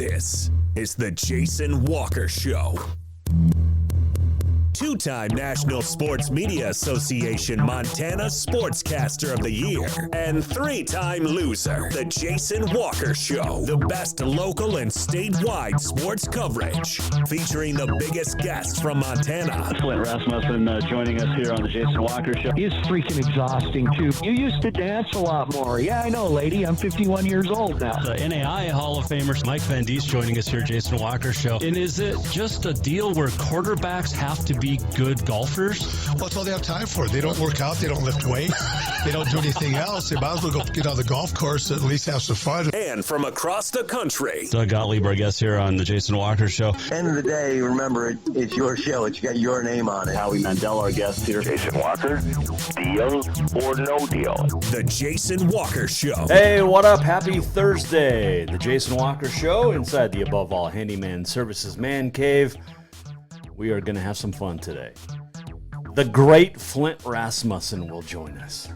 This is the Jason Walker Show. Two-time National Sports Media Association Montana Sportscaster of the Year and three-time loser, the Jason Walker Show. The best local and statewide sports coverage, featuring the biggest guests from Montana. Flint Rasmussen joining us here on the Jason Walker Show. He's freaking exhausting, too. You used to dance a lot more. Yeah, I know, lady. I'm 51 years old now. The NAI Hall of Famer Mike Van Diest joining us here, Jason Walker Show. And is it just a deal where quarterbacks have to be good golfers? Well, that's all they have time for. They don't work out. They don't lift weights. They don't do anything else. They might as well go get on the golf course and at least have some fun. And from across the country, Doug Gottlieb, our guest here on the Jason Walker Show. End of the day, remember, it's your show. It's got your name on it. Howie Mandel, our guest here. Jason Walker, deal or no deal? the Jason Walker Show. Hey, what up? Happy Thursday. The Jason Walker Show inside the Above All Handyman Services Man Cave. We are going to have some fun today. The great Flint Rasmussen will join us.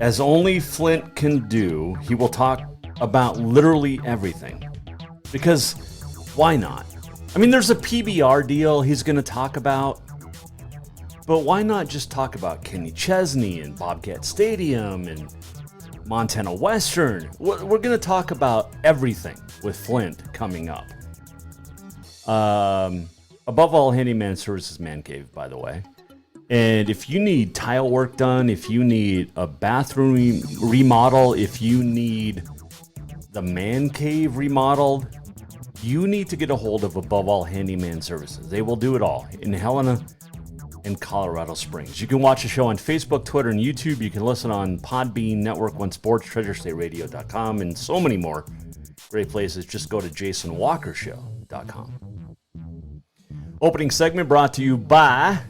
As only Flint can do, he will talk about literally everything. Because why not? I mean, there's a PBR deal he's going to talk about. But why not just talk about Kenny Chesney and Bobcat Stadium and Montana Western? We're going to talk about everything with Flint coming up. Above All Handyman Services Man Cave, by the way. And if you need tile work done, if you need a bathroom remodel, if you need the man cave remodeled, you need to get a hold of Above All Handyman Services. They will do it all in Helena and Colorado Springs. You can watch the show on Facebook, Twitter, and YouTube. You can listen on Podbean, Network One Sports, TreasureStateRadio.com, and so many more great places. Just go to JasonWalkerShow.com. Opening segment brought to you by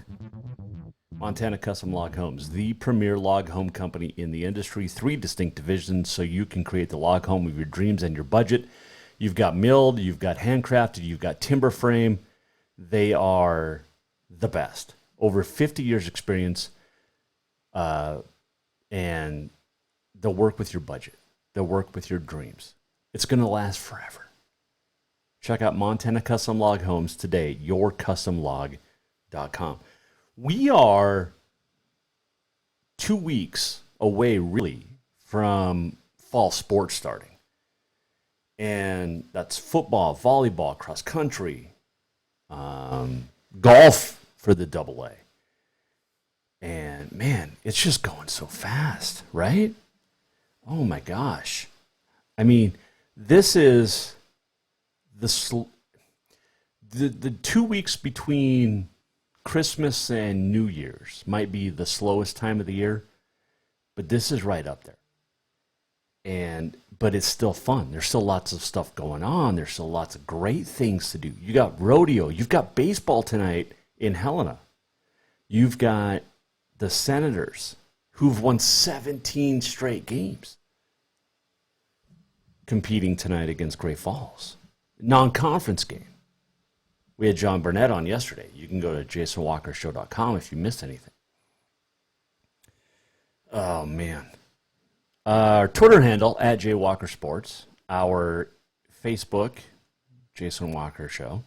Montana Custom Log Homes, the premier log home company in the industry. 3 distinct divisions so you can create the log home of your dreams and your budget. You've got milled, you've got handcrafted, you've got timber frame. They are the best. Over 50 years experience, and they'll work with your budget. They'll work with your dreams. It's going to last forever. Check out Montana Custom Log Homes today, yourcustomlog.com. We are 2 weeks away, really, from fall sports starting. And that's football, volleyball, cross country, golf for the AA. And, man, it's just going so fast, right? Oh, my gosh. I mean, this is the 2 weeks between Christmas and New Year's might be the slowest time of the year, but this is right up there. But it's still fun. There's still lots of stuff going on. There's still lots of great things to do. You got rodeo. You've got baseball tonight in Helena. You've got the Senators, who've won 17 straight games, competing tonight against Great Falls. Non-conference game. We had John Burnett on yesterday. You can go to JasonWalkerShow.com if you missed anything. Oh, man. Our Twitter handle, at JWalkerSports. Our Facebook, Jason Walker Show.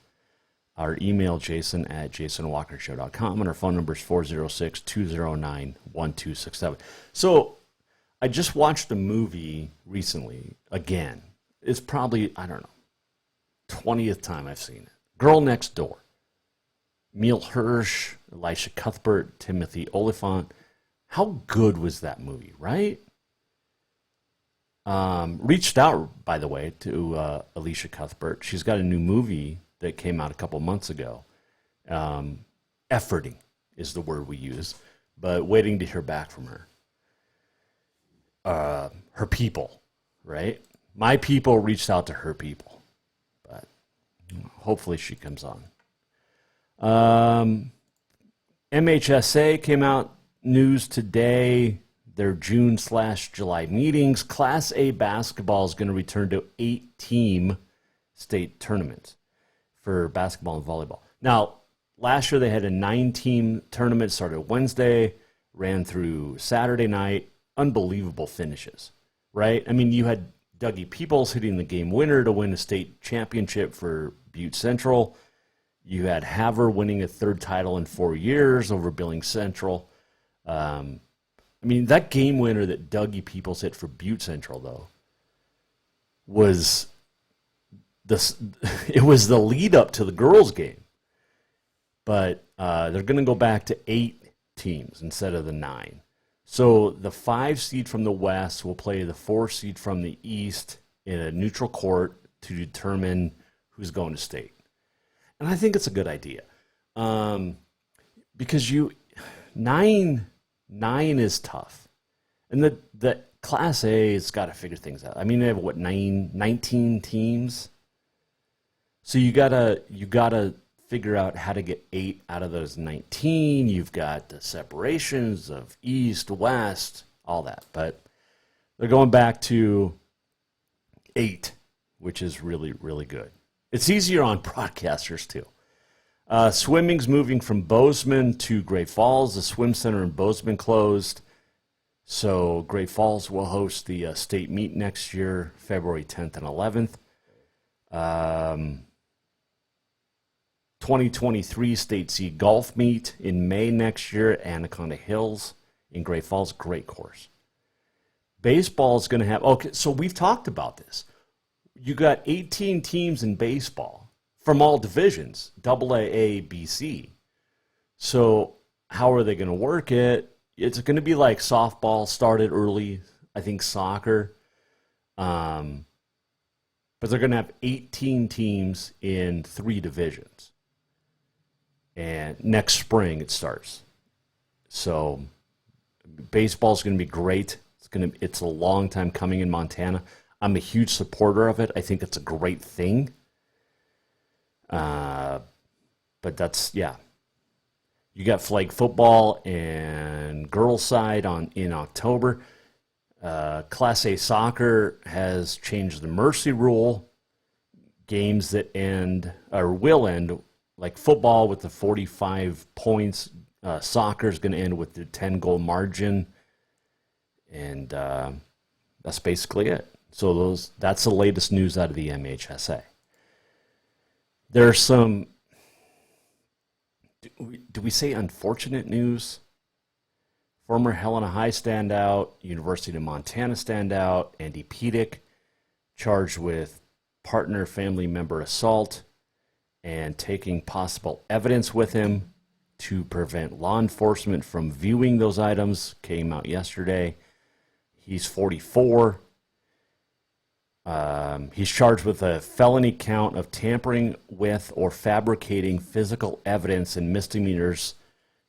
Our email, jason at JasonWalkerShow.com. And our phone number is 406-209-1267. So, I just watched a movie recently, again. It's probably, 20th time I've seen it. Girl Next Door. Emile Hirsch, Elisha Cuthbert, Timothy Oliphant. How good was that movie, right? Reached out, by the way, to Elisha Cuthbert. She's got a new movie that came out a couple months ago. Efforting is the word we use, but waiting to hear back from her. Her people, right? My people reached out to her people, but hopefully she comes on. MHSA came out news today. Their June/July meetings. Class A basketball is going to return to 8-team state tournaments for basketball and volleyball. Now, last year they had a 9-team tournament, started Wednesday, ran through Saturday night. Unbelievable finishes, right? I mean, you had Dougie Peoples hitting the game winner to win a state championship for Butte Central. You had Haver winning a third title in 4 years over Billings Central. I mean, that game winner that Dougie Peoples hit for Butte Central, though, was it was the lead up to the girls' game. But they're going to go back to 8 teams instead of the 9. So the 5 seed from the West will play the 4 seed from the East in a neutral court to determine who's going to state. And I think it's a good idea. Because 9 is tough. And the Class A has got to figure things out. I mean, they have, 19 teams? So you gotta figure out how to get 8 out of those 19. You've got the separations of East, West, all that. But they're going back to 8, which is really, really good. It's easier on broadcasters, too. Swimming's moving from Bozeman to Great Falls. The swim center in Bozeman closed. So Great Falls will host the state meet next year, February 10th and 11th. 2023 State C golf meet in May next year, Anaconda Hills in Great Falls. Great course. Baseball is going to have... Okay, so we've talked about this. You got 18 teams in baseball from all divisions, AA, A, B, C. So how are they going to work it? It's going to be like softball started early, I think soccer. But they're going to have 18 teams in 3 divisions. And next spring it starts. So baseball is going to be great. It's a long time coming in Montana. I'm a huge supporter of it. I think it's a great thing. But that's, yeah. You got flag football and girls side in October. Class A soccer has changed the mercy rule. Games that end or will end, like football with the 45 points. Soccer is going to end with the 10-goal margin. And that's basically it. So that's the latest news out of the MHSA. There's some, do we say unfortunate news? Former Helena High standout, University of Montana standout, Andy Pedic, charged with partner family member assault and taking possible evidence with him to prevent law enforcement from viewing those items, came out yesterday. He's 44. He's charged with a felony count of tampering with or fabricating physical evidence and misdemeanors,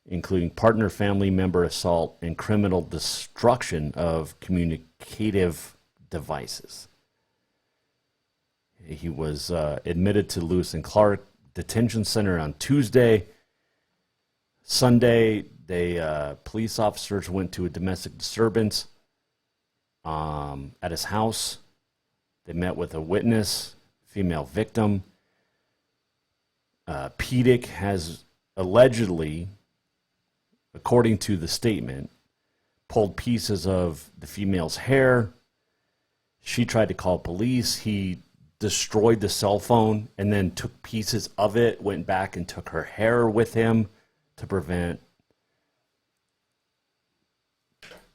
including partner family member assault and criminal destruction of communicative devices. He was admitted to Lewis and Clark Detention Center on Tuesday. Sunday, police officers went to a domestic disturbance at his house. They met with a witness, female victim. Pedic has allegedly, according to the statement, pulled pieces of the female's hair. She tried to call police. He destroyed the cell phone and then took pieces of it, went back and took her hair with him to prevent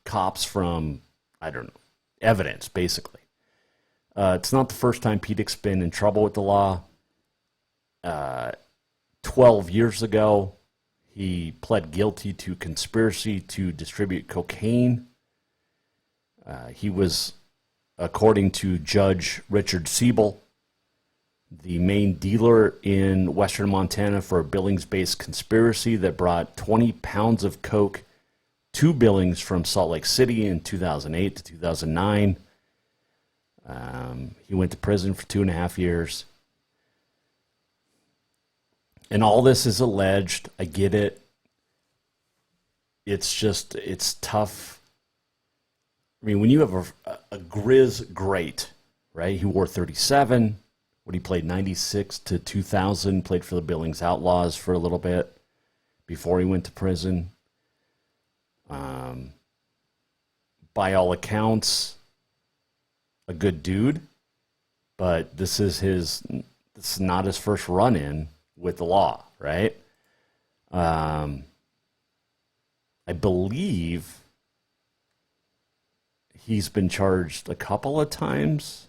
cops from, evidence, basically. It's not the first time Pedic's been in trouble with the law. 12 years ago, he pled guilty to conspiracy to distribute cocaine. He was, according to Judge Richard Siebel, the main dealer in western Montana for a Billings-based conspiracy that brought 20 pounds of coke to Billings from Salt Lake City in 2008 to 2009. He went to prison for 2.5 years. And all this is alleged. I get it. It's tough. I mean, when you have a Grizz great, right? He wore 37. When he played 96 to 2000, played for the Billings Outlaws for a little bit before he went to prison. By all accounts, a good dude, but this is not his first run-in with the law, right? I believe he's been charged a couple of times,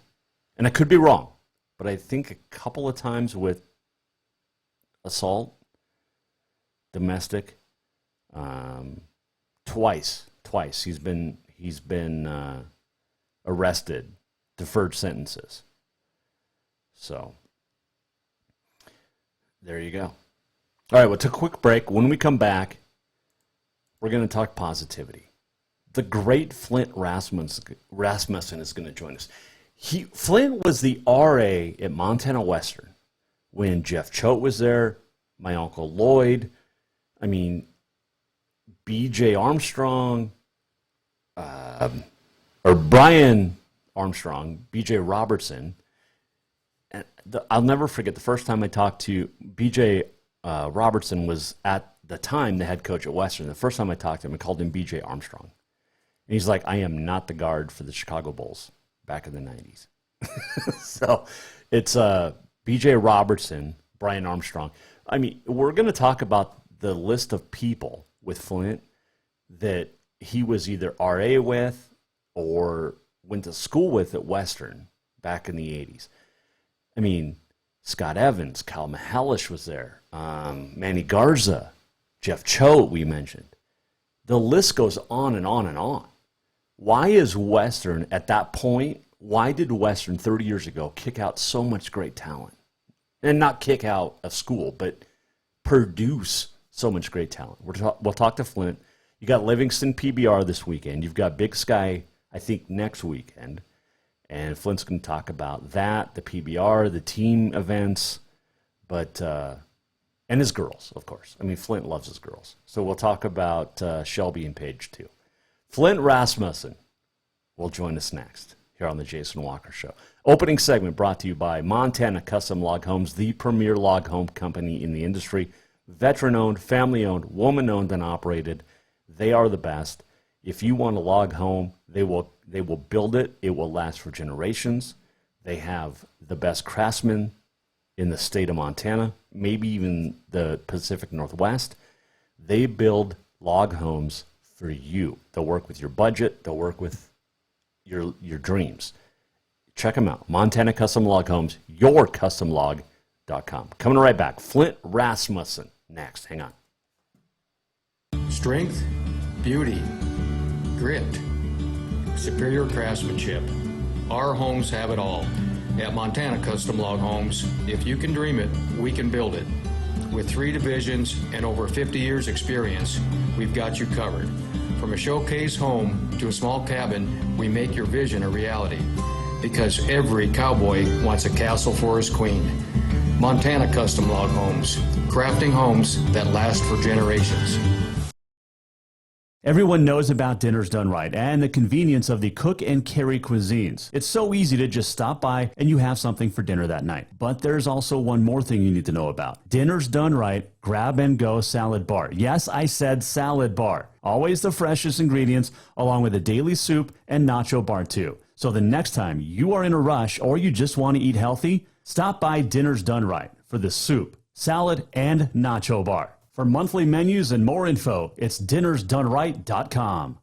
and I could be wrong, but I think a couple of times with assault, domestic, twice he's been arrested, deferred sentences. So there you go. All right, we'll take a quick break. When we come back, we're going to talk positivity. The great Flint Rasmussen is going to join us. Flint was the RA at Montana Western when Jeff Choate was there, my Uncle Lloyd, B.J. Armstrong, or Brian Armstrong, B.J. Robertson. And I'll never forget the first time I talked to B.J. Robertson was at the time the head coach at Western. The first time I talked to him, I called him B.J. Armstrong. And he's like, I am not the guard for the Chicago Bulls back in the 90s. So it's B.J. Robertson, Brian Armstrong. We're going to talk about the list of people with Flint that he was either RA with or went to school with at Western back in the 80s. Scott Evans, Kyle Mihalish was there, Manny Garza, Jeff Choate we mentioned. The list goes on and on and on. Why is Western at that point, why did Western 30 years ago kick out so much great talent? And not kick out of school, but produce so much great talent. We'll talk to Flint. You got Livingston PBR this weekend. You've got Big Sky, I think, next weekend. And Flint's going to talk about that, the PBR, the team events, but and his girls, of course. Flint loves his girls. So we'll talk about Shelby and Paige, too. Flint Rasmussen will join us next here on the Jason Walker Show. Opening segment brought to you by Montana Custom Log Homes, the premier log home company in the industry. Veteran-owned, family-owned, woman-owned and operated. They are the best. If you want a log home, they will build it. It will last for generations. They have the best craftsmen in the state of Montana, maybe even the Pacific Northwest. They build log homes for you. They'll work with your budget. They'll work with your dreams. Check them out. Montana Custom Log Homes, yourcustomlog.com. Coming right back. Flint Rasmussen next. Hang on. Strength, beauty, grit, superior craftsmanship. Our homes have it all. At Montana Custom Log Homes, if you can dream it, we can build it. With 3 divisions and over 50 years experience, we've got you covered. From a showcase home to a small cabin, we make your vision a reality. Because every cowboy wants a castle for his queen. Montana Custom Log Homes, crafting homes that last for generations. Everyone knows about Dinners Done Right and the convenience of the cook and carry cuisines. It's so easy to just stop by and you have something for dinner that night. But there's also one more thing you need to know about. Dinners Done Right Grab and Go Salad Bar. Yes, I said salad bar. Always the freshest ingredients along with a daily soup and nacho bar too. So the next time you are in a rush or you just want to eat healthy, stop by Dinners Done Right for the soup, salad, and nacho bar. For monthly menus and more info, it's dinnersdoneright.com.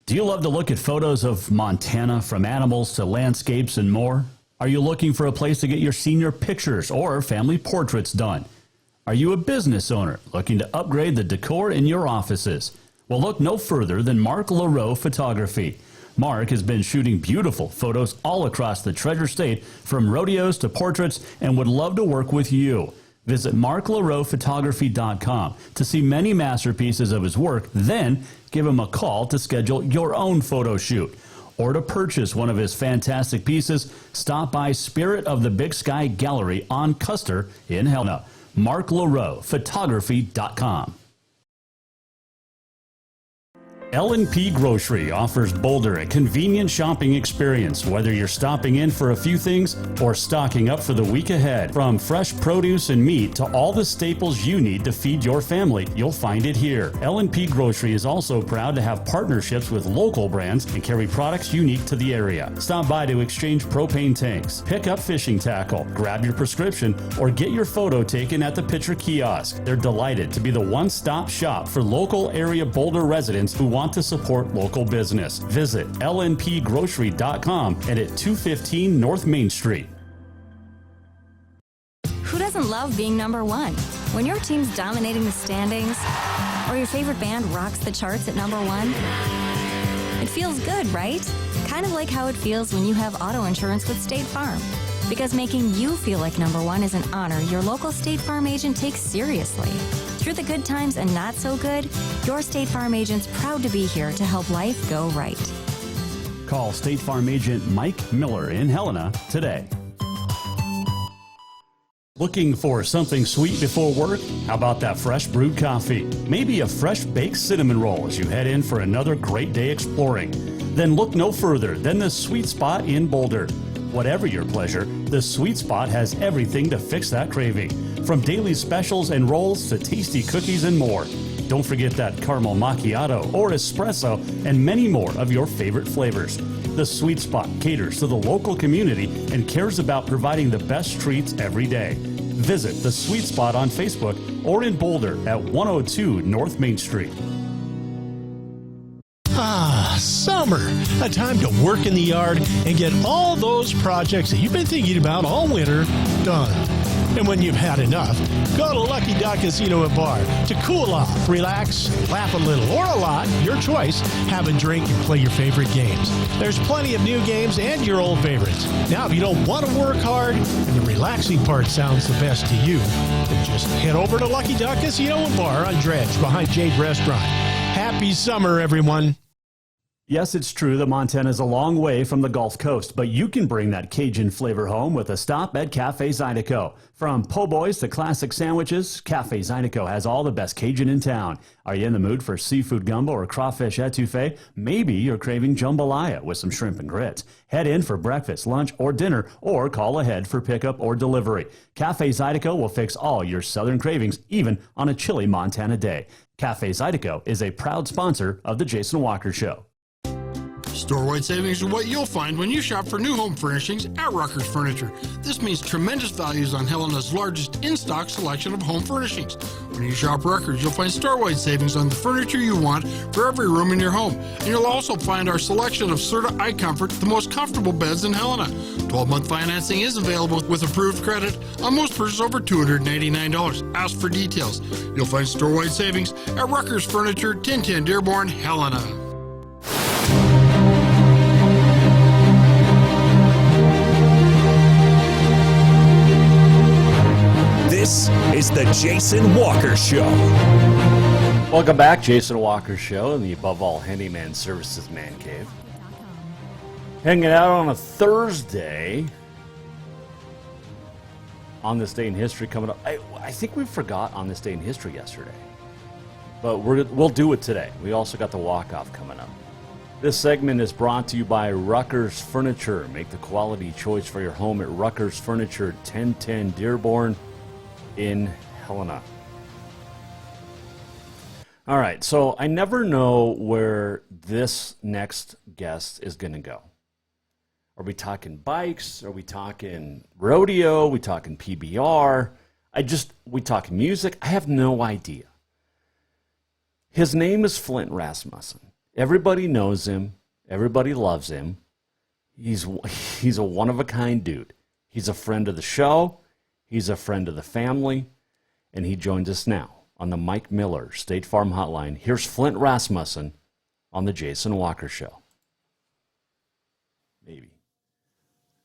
Do you love to look at photos of Montana, from animals to landscapes and more? Are you looking for a place to get your senior pictures or family portraits done? Are you a business owner looking to upgrade the decor in your offices? Well, look no further than Mark LaRoe Photography. Mark has been shooting beautiful photos all across the Treasure State, from rodeos to portraits, and would love to work with you. Visit marklaroephotography.com to see many masterpieces of his work, then give him a call to schedule your own photo shoot. Or to purchase one of his fantastic pieces, stop by Spirit of the Big Sky Gallery on Custer in Helena. marklaroephotography.com. L&P Grocery offers Boulder a convenient shopping experience, whether you're stopping in for a few things or stocking up for the week ahead. From fresh produce and meat to all the staples you need to feed your family, you'll find it here. L&P Grocery is also proud to have partnerships with local brands and carry products unique to the area. Stop by to exchange propane tanks, pick up fishing tackle, grab your prescription, or get your photo taken at the Pitcher Kiosk. They're delighted to be the one-stop shop for local area Boulder residents who want to support local business. Visit lnpgrocery.com and at 215 North Main Street. Who doesn't love being number one? When your team's dominating the standings, or your favorite band rocks the charts at number one, it feels good, right? Kind of like how it feels when you have auto insurance with State Farm. Because making you feel like number one is an honor your local State Farm agent takes seriously. Through the good times and not so good, your State Farm agent's proud to be here to help life go right. Call State Farm agent Mike Miller in Helena today. Looking for something sweet before work? How about that fresh brewed coffee? Maybe a fresh baked cinnamon roll as you head in for another great day exploring. Then look no further than the Sweet Spot in Boulder. Whatever your pleasure, the Sweet Spot has everything to fix that craving. From daily specials and rolls to tasty cookies and more. Don't forget that caramel macchiato or espresso and many more of your favorite flavors. The Sweet Spot caters to the local community and cares about providing the best treats every day. Visit the Sweet Spot on Facebook or in Boulder at 102 North Main Street. Ah, summer. A time to work in the yard and get all those projects that you've been thinking about all winter done. And when you've had enough, go to Lucky Duck Casino and Bar to cool off, relax, laugh a little or a lot, your choice, have a drink and play your favorite games. There's plenty of new games and your old favorites. Now, if you don't want to work hard and the relaxing part sounds the best to you, then just head over to Lucky Duck Casino and Bar on Dredge behind Jade Restaurant. Happy summer, everyone. Yes, it's true that Montana is a long way from the Gulf Coast, but you can bring that Cajun flavor home with a stop at Cafe Zydeco. From po' boys to classic sandwiches, Cafe Zydeco has all the best Cajun in town. Are you in the mood for seafood gumbo or crawfish etouffee? Maybe you're craving jambalaya with some shrimp and grits. Head in for breakfast, lunch, or dinner, or call ahead for pickup or delivery. Cafe Zydeco will fix all your southern cravings, even on a chilly Montana day. Cafe Zydeco is a proud sponsor of The Jason Walker Show. Store-wide savings are what you'll find when you shop for new home furnishings at Rucker's Furniture. This means tremendous values on Helena's largest in-stock selection of home furnishings. When you shop Rucker's, you'll find store-wide savings on the furniture you want for every room in your home. And you'll also find our selection of Serta iComfort, the most comfortable beds in Helena. 12-month financing is available with approved credit on most purchases over $299. Ask for details. You'll find store-wide savings at Rucker's Furniture, 1010 Dearborn, Helena. This is the Jason Walker Show. Welcome back, Jason Walker Show in the Above All Handyman Services Man Cave. Hanging out on a Thursday on this day in history coming up. I think we forgot on this day in history yesterday, but we'll do it today. We also got the walk-off coming up. This segment is brought to you by Rucker's Furniture. Make the quality choice for your home at Rucker's Furniture, 1010 Dearborn in Helena. All right, so I never know where this next guest is going to go. Are we talking bikes? Are we talking rodeo? Are we talking PBR? We talking music? I have no idea. His name is Flint Rasmussen. Everybody knows him. Everybody loves him. He's a one-of-a-kind dude. He's a friend of the show. He's a friend of the family, and he joins us now on the Mike Miller State Farm Hotline. Here's Flint Rasmussen on the Jason Walker Show. Maybe.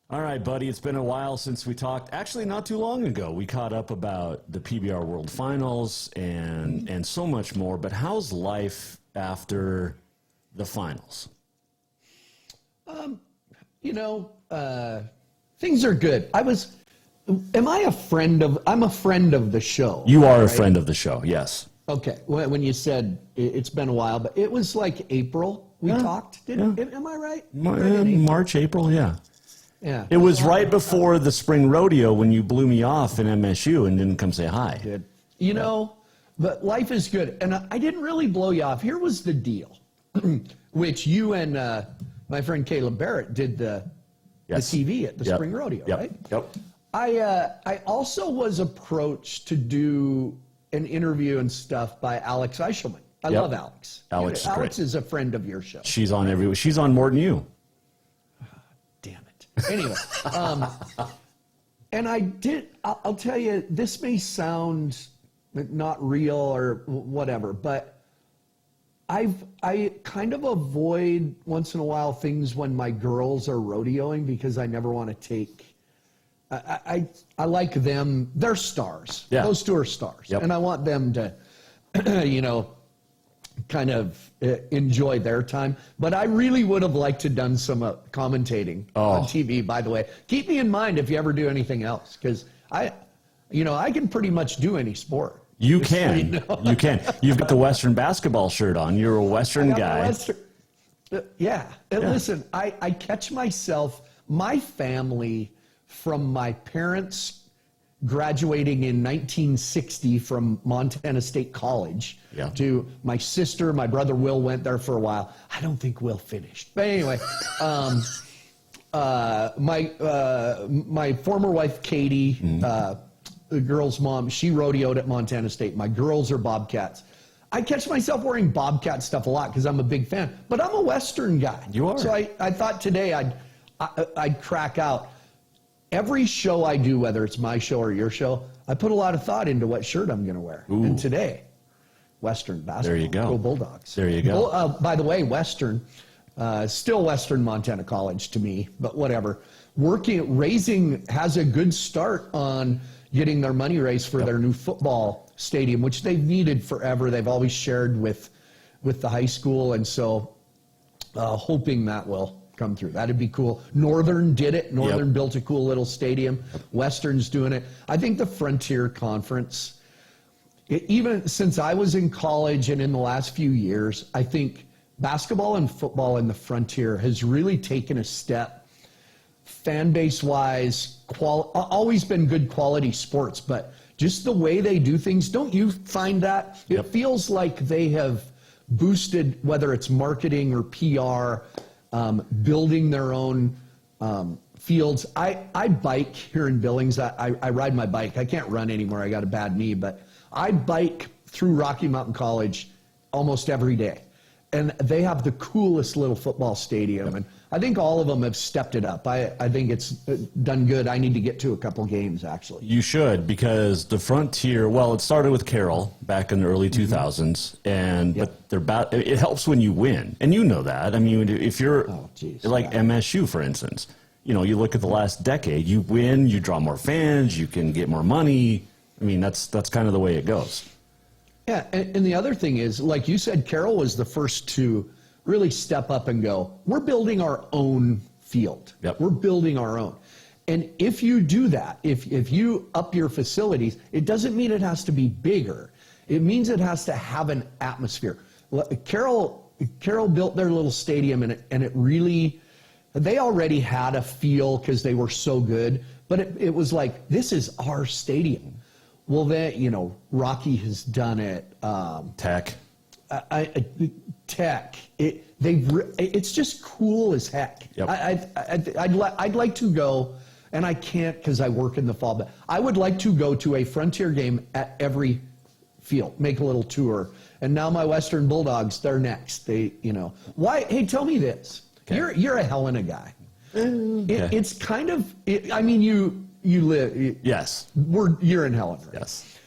All right, buddy, it's been a while since we talked. Actually, not too long ago, we caught up about the PBR World Finals and so much more, but how's life after the finals? Things are good. I'm a friend of the show. You are a friend of the show, yes. Okay, when you said it's been a while, but it was like April we talked. Am I right? March, April, yeah. Yeah. It was right before the spring rodeo when you blew me off in MSU and didn't come say hi. Good. You know, but life is good. And I didn't really blow you off. Here was the deal, which you and my friend Caleb Barrett did the TV at the spring rodeo, right? Yep. I also was approached to do an interview and stuff by Alex Eichelman. I love Alex. Alex is a friend of your show. She's on she's on more than you. Damn it. Anyway, and I'll tell you, this may sound not real or whatever, but I kind of avoid once in a while things when my girls are rodeoing because I never want to take. I like them. They're stars. Yeah. Those two are stars, and I want them to, kind of enjoy their time. But I really would have liked to done some commentating on TV. By the way, keep me in mind if you ever do anything else, because I can pretty much do any sport. You can. You can. You've got the Western basketball shirt on. You're a Western guy. Listen, I catch myself, my family, from my parents graduating in 1960 from Montana State College to my sister, my brother Will went there for a while. I don't think Will finished. But anyway, my former wife, Katie, the girl's mom, she rodeoed at Montana State. My girls are Bobcats. I catch myself wearing Bobcat stuff a lot because I'm a big fan, but I'm a Western guy. You are. So I thought today I'd crack out. Every show I do, whether it's my show or your show, I put a lot of thought into what shirt I'm going to wear. Ooh. And today, Western basketball. There you go. Go Bulldogs. There you go. By the way, Western, still Western Montana College to me, but whatever. Raising has a good start on getting their money raised for their new football stadium, which they've needed forever. They've always shared with the high school, and so hoping that will come through. That'd be cool. Northern did it. Northern built a cool little stadium. Western's doing it. I think the Frontier Conference, even since I was in college and in the last few years, I think basketball and football in the Frontier has really taken a step, fan base wise, always been good quality sports, but just the way they do things, don't you find that? It feels like they have boosted, whether it's marketing or PR, building their own fields. I bike here in Billings. I ride my bike. I can't run anymore. I got a bad knee, but I bike through Rocky Mountain College almost every day. And they have the coolest little football stadium. And I think all of them have stepped it up. I think it's done good. I need to get to a couple games, actually. You should, because the Frontier, well, it started with Carroll back in the early 2000s, and but it helps when you win. And you know that. I mean, if you're MSU, for instance, you look at the last decade, you win, you draw more fans, you can get more money. I mean, that's kind of the way it goes. Yeah, and the other thing is, like you said, Carroll was the first to really step up and go, we're building our own field. We're building our own. And if you do that, if you up your facilities, it doesn't mean it has to be bigger. It means it has to have an atmosphere. Carroll built their little stadium, and it really, they already had a feel because they were so good, but it was like, this is our stadium. Well, then, Rocky has done it. Tech. Tech. It's just cool as heck. I'd like to go, and I can't because I work in the fall, but I would like to go to a Frontier game at every field, make a little tour. And now my Western Bulldogs, they're next. Why? Hey, tell me this. Okay. You're a Helena guy. Okay. It's kind of. You live. Yes. You're in Helena. Right? Yes.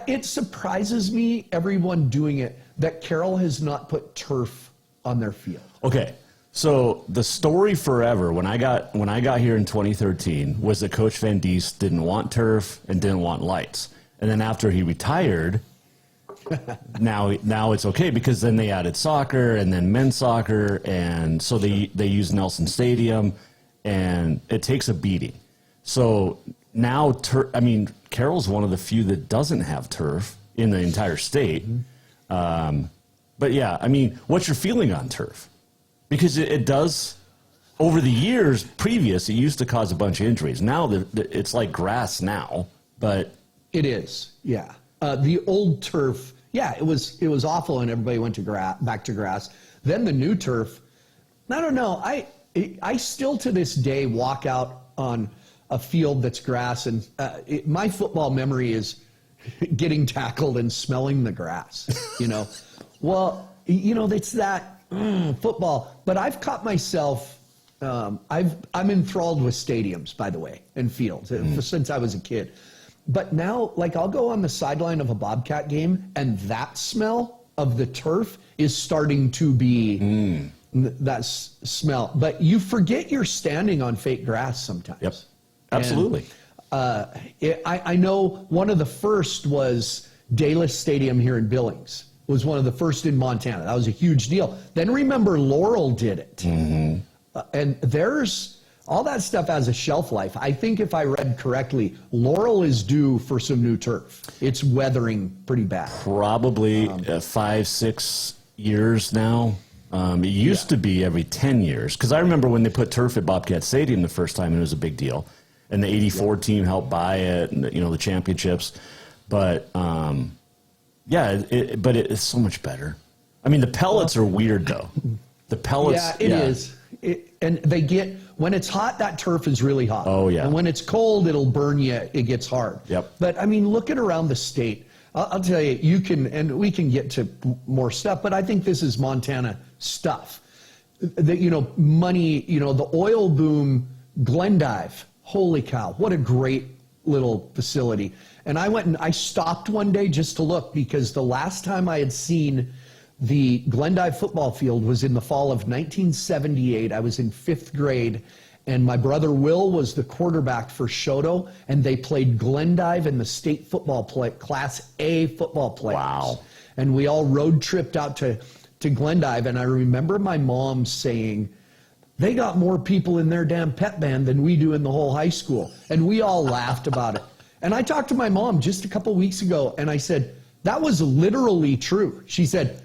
It surprises me, everyone doing it, that Carroll has not put turf on their field. Okay. So the story forever when I got here in 2013 was that Coach Van Diest didn't want turf and didn't want lights. And then after he retired, now it's okay because then they added soccer and then men's soccer, and so they use Nelson Stadium, and it takes a beating. So now, Carroll's one of the few that doesn't have turf in the entire state. But yeah, I mean, what's your feeling on turf? Because it does, over the years previous, it used to cause a bunch of injuries. Now it's like grass now, but it is, yeah. The old turf, yeah, it was awful, and everybody went to back to grass. Then the new turf, I don't know. I still to this day walk out on a field that's grass, and my football memory is getting tackled and smelling the grass. Well, it's that football. But I've caught myself. I'm enthralled with stadiums, by the way, and fields since I was a kid. But now, like, I'll go on the sideline of a Bobcat game, and that smell of the turf is starting to be that smell. But you forget you're standing on fake grass sometimes. Yep, absolutely. And I know one of the first was Dallas Stadium here in Billings. Was one of the first in Montana. That was a huge deal. Then remember Laurel did it. And there's all that stuff has a shelf life. I think if I read correctly, Laurel is due for some new turf. It's weathering pretty bad. Probably 5-6 years now. It used to be every 10 years. Because I remember when they put turf at Bobcat Stadium the first time, it was a big deal. And the 84 team helped buy it, and the championships. But but it's so much better. I mean, the pellets are weird, though. The pellets. Yeah, it is. And they get, when it's hot, that turf is really hot. Oh, yeah. And when it's cold, it'll burn you. It gets hard. Yep. But, I mean, look at around the state. I'll tell you, you can, and we can get to more stuff, but I think this is Montana stuff. Money, the oil boom, Glendive, holy cow, what a great little facility. And I went and I stopped one day just to look, because the last time I had seen the Glendive football field was in the fall of 1978. I was in 5th grade, and my brother Will was the quarterback for Shoto, and they played Glendive in the state football Class A football playoffs. Wow. And we all road tripped out to Glendive, and I remember my mom saying, they got more people in their damn pep band than we do in the whole high school. And we all laughed about it. And I talked to my mom just a couple weeks ago, and I said, that was literally true. She said,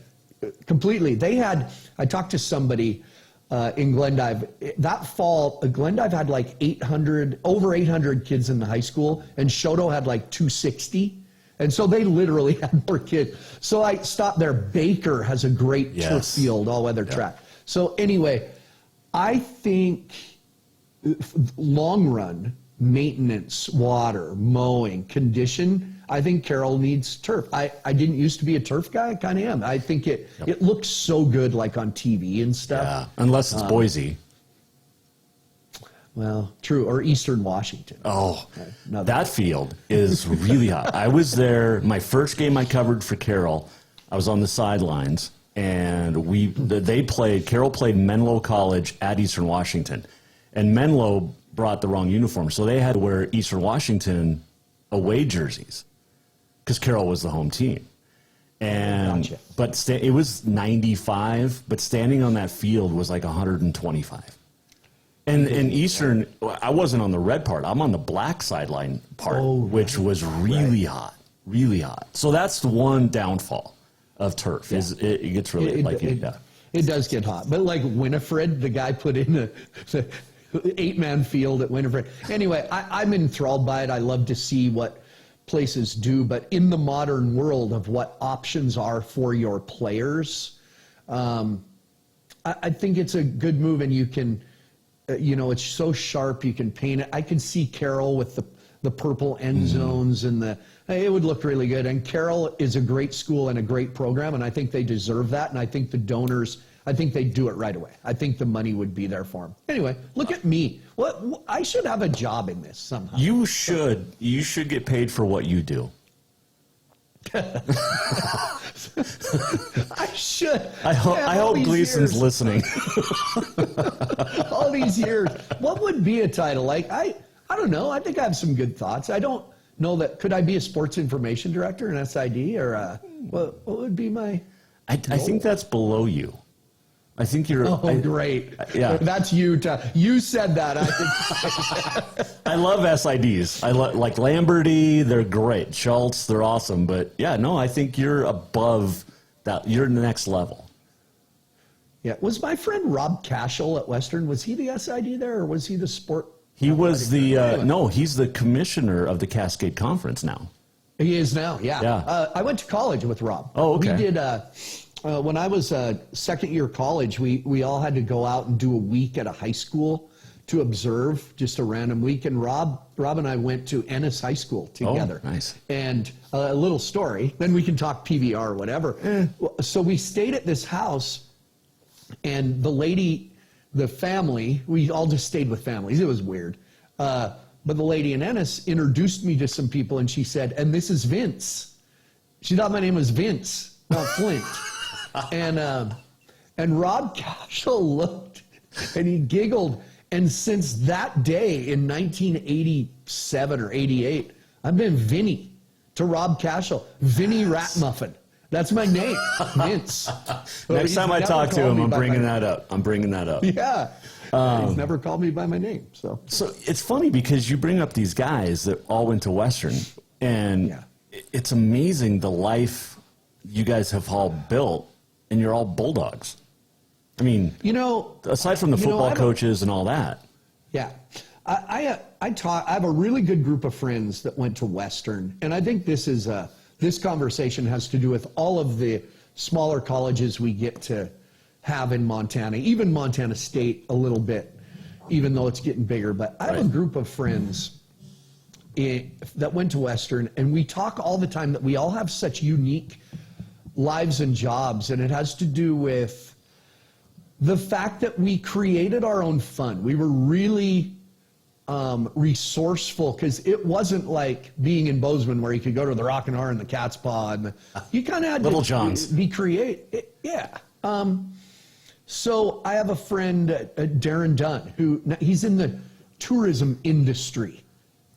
completely. I talked to somebody in Glendive. That fall, Glendive had like over 800 kids in the high school, and Shoto had like 260. And so they literally had more kids. So I stopped there. Baker has a great turf field, all-weather track. So anyway, I think long run, maintenance, water, mowing, condition, I think Carroll needs turf. I didn't used to be a turf guy. I kind of am. I think it looks so good, like on TV and stuff. Yeah, unless it's Boise. Well, true. Or Eastern Washington. Oh, that field is really hot. I was there. My first game I covered for Carroll, I was on the sidelines, and Carroll played Menlo College at Eastern Washington. And Menlo brought the wrong uniform, so they had to wear Eastern Washington away jerseys because Carroll was the home team. And but it was 95, but standing on that field was like 125. And in Eastern, I wasn't on the red part. I'm on the black sideline part, which was really hot, really hot. So that's the one downfall of turf is it gets really it does get hot. But like Winifred, the guy put in the 8-man field at Winifred. Anyway, I'm enthralled by it. I love to see what places do. But in the modern world of what options are for your players, I think it's a good move, and you can. It's so sharp, you can paint it. I can see Carroll with the purple end zones and it would look really good. And Carroll is a great school and a great program, and I think they deserve that. And I think the donors, I think they do it right away. I think the money would be there for them. Anyway, look at me. I should have a job in this somehow. You should get paid for what you do. I should. I hope Gleason's listening. All these years. What would be a title? Like, I don't know. I think I have some good thoughts. I don't know that. Could I be a sports information director, an SID, or what would be my I think that's below you. I think you're. Great. Yeah. That's you. You said that. I love SIDs. I like Lamberty. They're great. Schultz, they're awesome. But yeah, no, I think you're above that. You're the next level. Yeah. Was my friend Rob Cashel at Western, was he the SID there, or was he the sport? He was the, no, he's the commissioner of the Cascade Conference now. He is now, yeah. Yeah. I went to college with Rob. Oh, okay. We did, when I was second year college, we all had to go out and do a week at a high school to observe, just a random week. And Rob and I went to Ennis High School together. Oh, nice. And a little story, then we can talk PVR or whatever. So we stayed at this house, and the family, we all just stayed with families. It was weird. But the lady in Ennis introduced me to some people, and she said, and this is Vince. She thought my name was Vince, not Flint. And Rob Cashel looked, and he giggled. And since that day in 1987 or 88, I've been Vinny to Rob Cashel. Vinny Rat Muffin. That's my name, Vince. Next time I talk to him, I'm bringing that up. Yeah. He's never called me by my name. So it's funny because you bring up these guys that all went to Western, and it's amazing the life you guys have all built, and you're all Bulldogs. I mean, aside from the football coaches and all that. Yeah. I have a really good group of friends that went to Western, and I think this conversation has to do with all of the smaller colleges we get to have in Montana, even Montana State a little bit, even though it's getting bigger. But I have a group of friends that went to Western, and we talk all the time that we all have such unique lives and jobs, and it has to do with the fact that we created our own fun. We were really resourceful, because it wasn't like being in Bozeman where you could go to the Rockin' R and the Cat's Paw, and you kind of had Little to John's. be creative. Yeah. So I have a friend, Darren Dunn, he's in the tourism industry,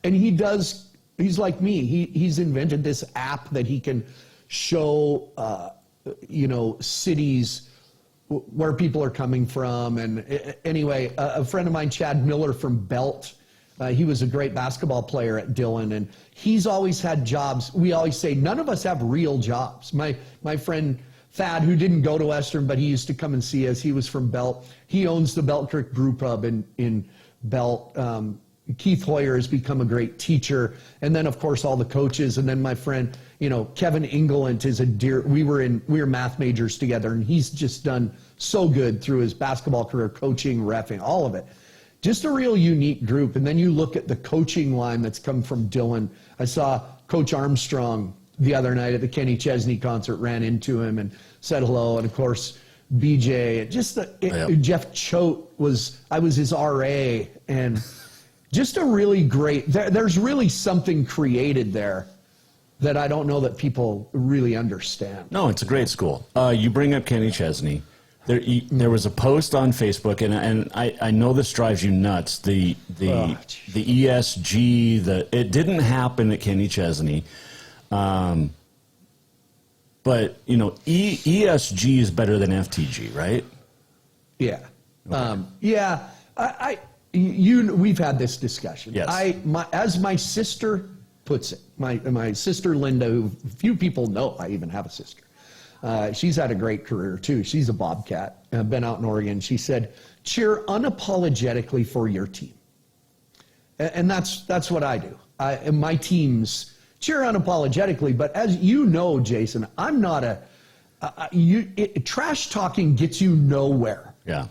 and he's like me. He's invented this app that he can show, cities where people are coming from. And anyway, a friend of mine, Chad Miller from Belt, he was a great basketball player at Dillon, and he's always had jobs. We always say none of us have real jobs. My friend Thad, who didn't go to Western, but he used to come and see us. He was from Belt. He owns the Belt Creek Brew Pub in Belt. Keith Hoyer has become a great teacher. And then, of course, all the coaches. And then my friend, Kevin Engelent is a dear. We were math majors together, and he's just done so good through his basketball career, coaching, reffing, all of it. Just a real unique group. And then you look at the coaching line that's come from Dillon. I saw Coach Armstrong the other night at the Kenny Chesney concert, ran into him and said hello. And of course, BJ, Jeff Choate I was his RA, and just a really great, there's really something created there that I don't know that people really understand. No, it's a great school. You bring up Kenny Chesney. There was a post on Facebook, and I know this drives you nuts. The ESG, it didn't happen at Kenny Chesney. But ESG is better than FTG, right? Yeah. Okay. We've had this discussion. Yes. As my sister puts it, my sister Linda, who few people know I even have a sister. She's had a great career too. She's a Bobcat, been out in Oregon. She said, cheer unapologetically for your team. And that's what I do. And my teams cheer unapologetically, but as you know, Jason, I'm not trash talking gets you nowhere. Yeah.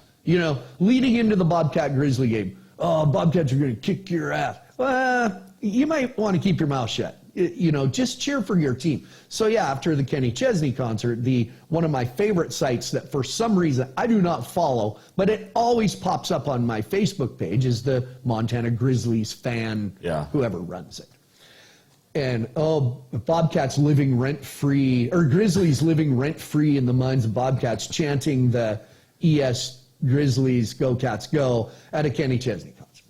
Leading into the Bobcat Grizzly game, Bobcats are going to kick your ass. You might want to keep your mouth shut. Just cheer for your team. So yeah, after the Kenny Chesney concert, one of my favorite sites that for some reason I do not follow, but it always pops up on my Facebook page, is the Montana Grizzlies fan, whoever runs it. And Bobcats living rent-free, or Grizzlies living rent-free in the minds of Bobcats, chanting the ES Grizzlies, go Cats, go, at a Kenny Chesney concert.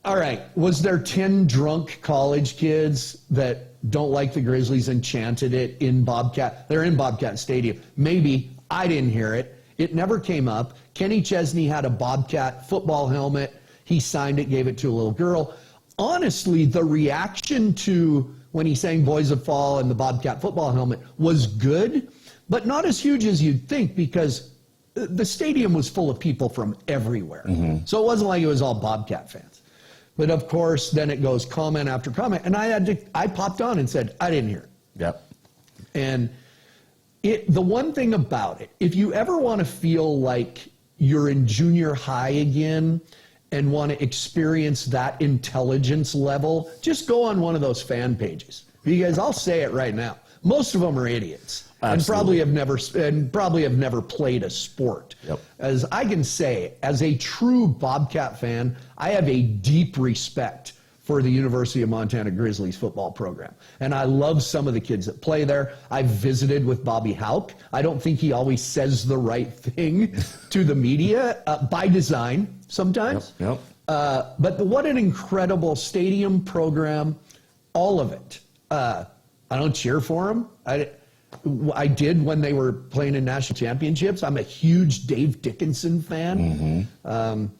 All right, was there 10 drunk college kids that don't like the Grizzlies and chanted it in Bobcat? They're in Bobcat Stadium. Maybe. I didn't hear it. It never came up. Kenny Chesney had a Bobcat football helmet. He signed it, gave it to a little girl. Honestly, the reaction to when he sang Boys of Fall and the Bobcat football helmet was good, but not as huge as you'd think, because the stadium was full of people from everywhere. So it wasn't like it was all Bobcat fans. But of course, then it goes comment after comment. And I popped on and said, I didn't hear it. Yep. And the one thing about it, if you ever want to feel like you're in junior high again and want to experience that intelligence level, just go on one of those fan pages. Because I'll say it right now, most of them are idiots. Absolutely. And probably have never played a sport. Yep. As I can say, as a true Bobcat fan, I have a deep respect for the University of Montana Grizzlies football program. And I love some of the kids that play there. I've visited with Bobby Hauck. I don't think he always says the right thing to the media, by design sometimes. Yep. But what an incredible stadium program, all of it. I don't cheer for them. I did when they were playing in national championships. I'm a huge Dave Dickinson fan. But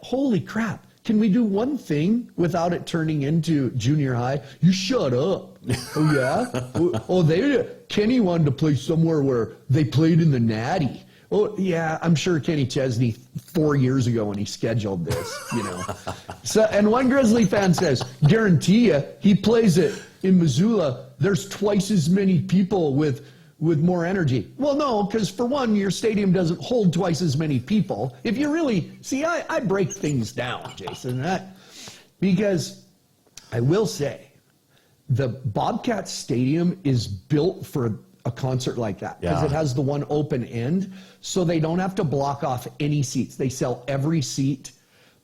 holy crap, can we do one thing without it turning into junior high? You shut up. Oh, yeah? Kenny wanted to play somewhere where they played in the Natty. Oh, yeah, I'm sure Kenny Chesney 4 years ago when he scheduled this, So, and one Grizzly fan says, guarantee you, he plays it in Missoula. There's twice as many people with more energy. Well, no, because for one, your stadium doesn't hold twice as many people. If you really, see, I break things down, Jason, because I will say, the Bobcat Stadium is built for a concert like that, because it has the one open end, so they don't have to block off any seats. They sell every seat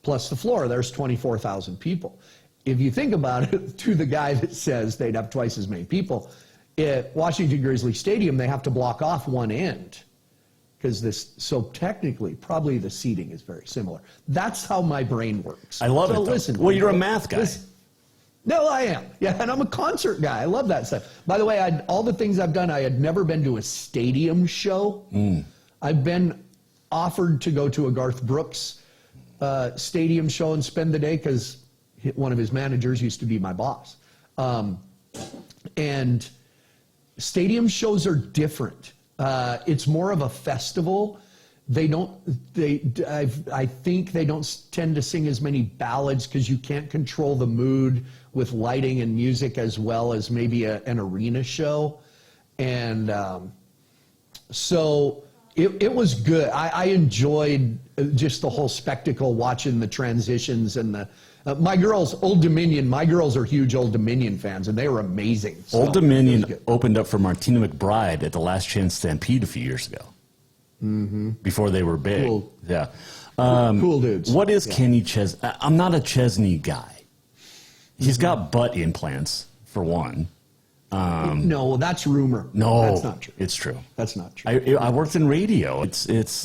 plus the floor. There's 24,000 people. If you think about it, to the guy that says they'd have twice as many people, at Washington Grizzly Stadium, they have to block off one end, so technically, probably the seating is very similar. That's how my brain works. I love it. Listen, well, you're a math guy. No, I am. Yeah, and I'm a concert guy. I love that stuff. By the way, all the things I've done, I had never been to a stadium show. I've been offered to go to a Garth Brooks stadium show and spend the day, because one of his managers used to be my boss. And stadium shows are different. It's more of a festival. I think they don't tend to sing as many ballads, because you can't control the mood with lighting and music as well as maybe an arena show. And so it was good. I enjoyed just the whole spectacle, watching the transitions and the my girls, Old Dominion, my girls are huge Old Dominion fans, and they were amazing. So Old Dominion opened up for Martina McBride at the Last Chance Stampede a few years ago. Before they were big. Cool. Yeah. Cool dudes. What is Kenny Chesney? I'm not a Chesney guy. He's got butt implants, for one. No, that's rumor. No, that's not true. It's true. That's not true. I worked in radio.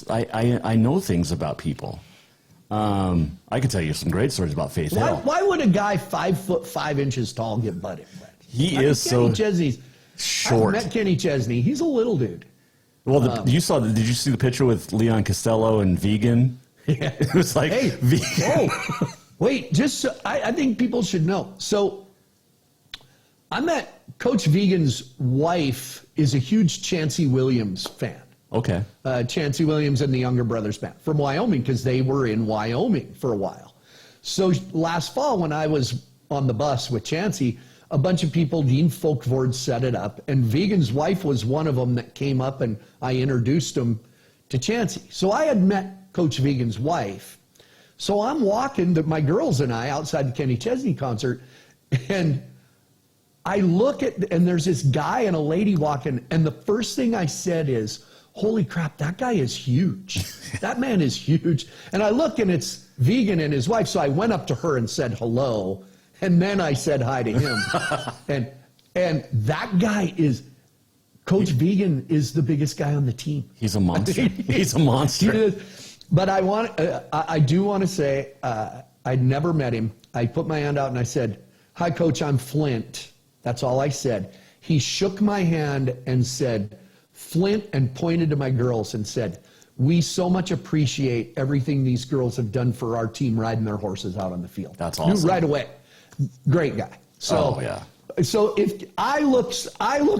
I know things about people. I can tell you some great stories about Faith Hill. Why would a guy 5'5" tall get butt implants? He is Kenny Chesney's short. I've met Kenny Chesney. He's a little dude. Well, did you see the picture with Leon Costello and Vegan? Yeah. It was like, hey, Vegan. whoa, wait, I think people should know. So I met Coach Vegan's wife is a huge Chancey Williams fan. Okay. Chancey Williams and the Younger Brothers band from Wyoming, because they were in Wyoming for a while. So last fall, when I was on the bus with Chancey, a bunch of people, Dean Folkvord set it up, and Vegan's wife was one of them that came up, and I introduced him to Chancey. So I had met Coach Vegan's wife. So I'm walking, my girls and I, outside the Kenny Chesney concert, and I look at, and there's this guy and a lady walking, and the first thing I said is, holy crap, that guy is huge. That man is huge. And I look, and it's Vegan and his wife, so I went up to her and said hello, and then I said hi to him. and that guy is, Coach Vegan is the biggest guy on the team. He's a monster. He's a monster. But I do want to say, I'd never met him. I put my hand out and I said, hi, Coach, I'm Flint. That's all I said. He shook my hand and said, Flint and pointed to my girls and said, "We so much appreciate everything these girls have done for our team riding their horses out on the field." That's awesome. Knew right away. Great guy. So, oh, yeah. So if I look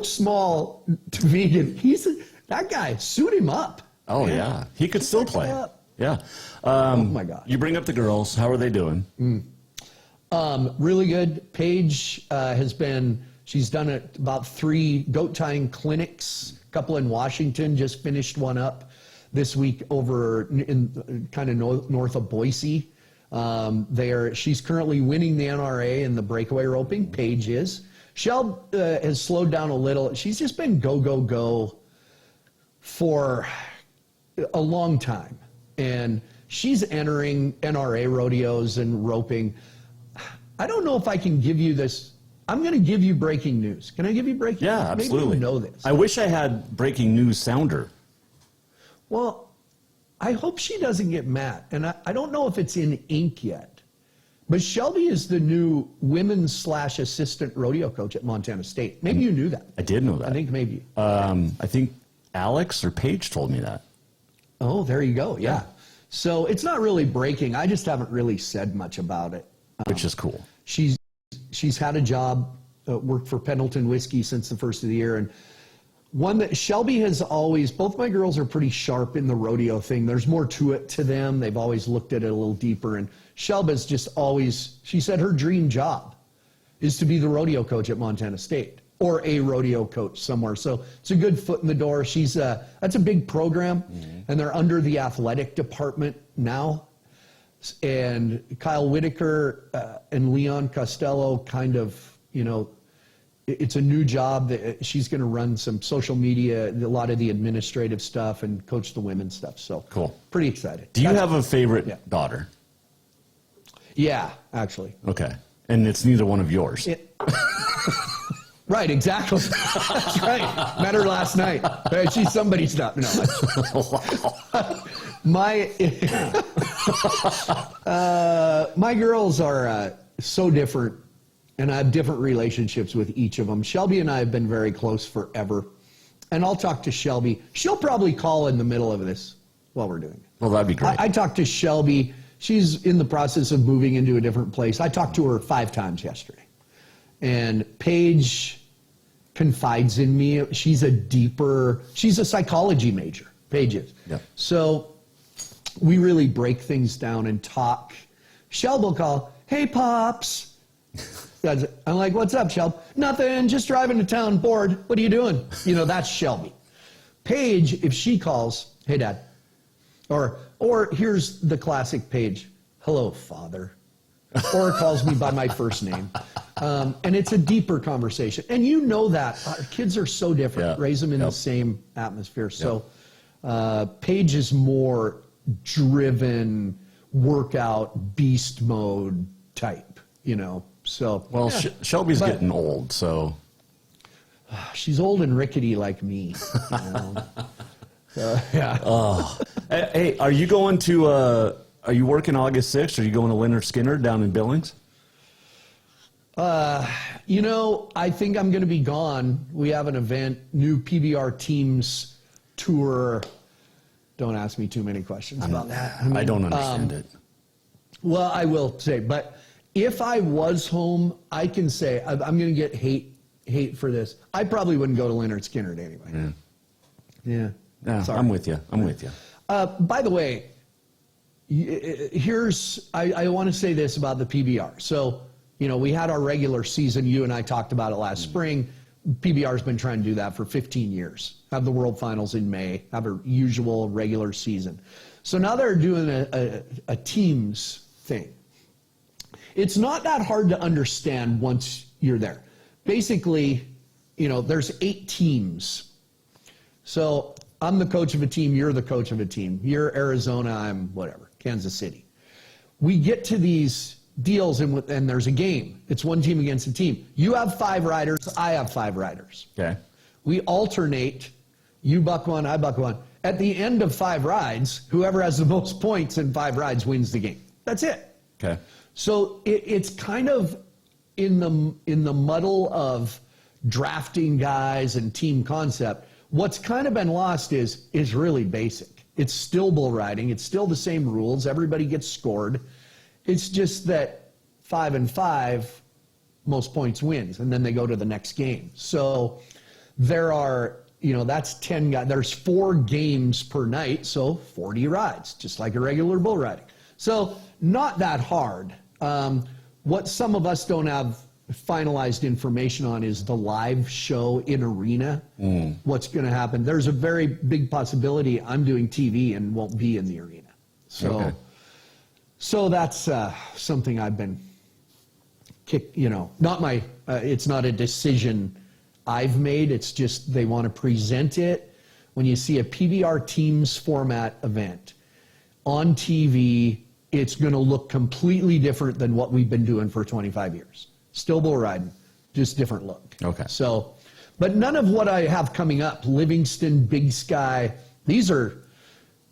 small to Vegan, that guy, suit him up. Oh, man. yeah. He could still play. Yeah. Oh, my God. You bring up the girls. How are they doing? Really good. Paige she's done about 3 goat tying clinics, a couple in Washington, just finished one up this week over in kind of north of Boise. She's currently winning the NRA in the breakaway roping. Paige is. Shell has slowed down a little. She's just been go for a long time. And she's entering NRA rodeos and roping. I don't know if I can give you this. I'm going to give you breaking news. Can I give you breaking news? Yeah, absolutely. Maybe you know this. I wish I had breaking news sounder. Well, I hope she doesn't get mad. And I don't know if it's in ink yet. But Shelby is the new women's/assistant rodeo coach at Montana State. Maybe you knew that. I did know that. I think maybe. I think Alex or Paige told me that. Oh, there you go. Yeah. So it's not really breaking. I just haven't really said much about it. Which is cool. She's had a job, worked for Pendleton Whiskey since the first of the year. And one that Shelby has always, both my girls are pretty sharp in the rodeo thing. There's more to it to them. They've always looked at it a little deeper. And Shelby's just always, she said her dream job is to be the rodeo coach at Montana State or a rodeo coach somewhere. So it's a good foot in the door. That's a big program, and they're under the athletic department now. And Kyle Whitaker and Leon Costello it's a new job that she's going to run some social media, a lot of the administrative stuff, and coach the women's stuff. So cool. Pretty excited. Do you have a favorite daughter? Yeah, actually. Okay. And it's neither one of yours. Right, exactly. That's right. Met her last night. She's somebody's stuff. No. My girls are so different, and I have different relationships with each of them. Shelby and I have been very close forever, and I'll talk to Shelby. She'll probably call in the middle of this while we're doing it. Well, that'd be great. I talked to Shelby. She's in the process of moving into a different place. I talked to her 5 times yesterday. And Paige confides in me. She's a psychology major, Paige is. Yeah. So we really break things down and talk. Shelby will call, "Hey, Pops." I'm like, "What's up, Shelby?" "Nothing, just driving to town, bored. What are you doing?" That's Shelby. Paige, if she calls, "Hey, Dad." Or here's the classic Paige, "Hello, Father." Or calls me by my first name. And it's a deeper conversation. And you know that. Our kids are so different. Yeah. Raise them in the same atmosphere. So Paige is more driven, workout, beast mode type, So, well, Shelby's getting old, so. She's old and rickety like me. Yeah. Oh. Hey, are you going to, are you working August 6th? Are you going to Leonard Skinner down in Billings? I think I'm going to be gone. We have an event, new PBR teams tour. Don't ask me too many questions about that. I don't understand it. Well, I will say, but if I was home, I can say, I'm going to get hate for this. I probably wouldn't go to Leonard Skinner anyway. Yeah. I'm with you. By the way, I want to say this about the PBR. So, we had our regular season. You and I talked about it last spring. PBR's been trying to do that for 15 years. Have the World Finals in May, have a usual regular season. So now they're doing a teams thing. It's not that hard to understand once you're there. Basically, there's 8 teams. So I'm the coach of a team, you're the coach of a team. You're Arizona, I'm whatever, Kansas City. We get to these deals and there's a game. It's one team against a team. You have 5 riders, I have 5 riders. Okay. We alternate, you buck one, I buck one. At the end of 5 rides, whoever has the most points in 5 rides wins the game. That's it. Okay. So it's kind of in the muddle of drafting guys and team concept. What's kind of been lost is really basic. It's still bull riding. It's still the same rules. Everybody gets scored. It's just that 5 and 5, most points wins, and then they go to the next game. So there are, that's 10 guys. There's 4 games per night, so 40 rides, just like a regular bull riding. So not that hard. What some of us don't have finalized information on is the live show in arena. What's going to happen? There's a very big possibility I'm doing TV and won't be in the arena. So, so that's something I've been not my. It's not a decision I've made. It's just they want to present it. When you see a PBR Teams format event on TV, it's going to look completely different than what we've been doing for 25 years. Still bull riding, just different look. Okay. So, but none of what I have coming up, Livingston, Big Sky, these are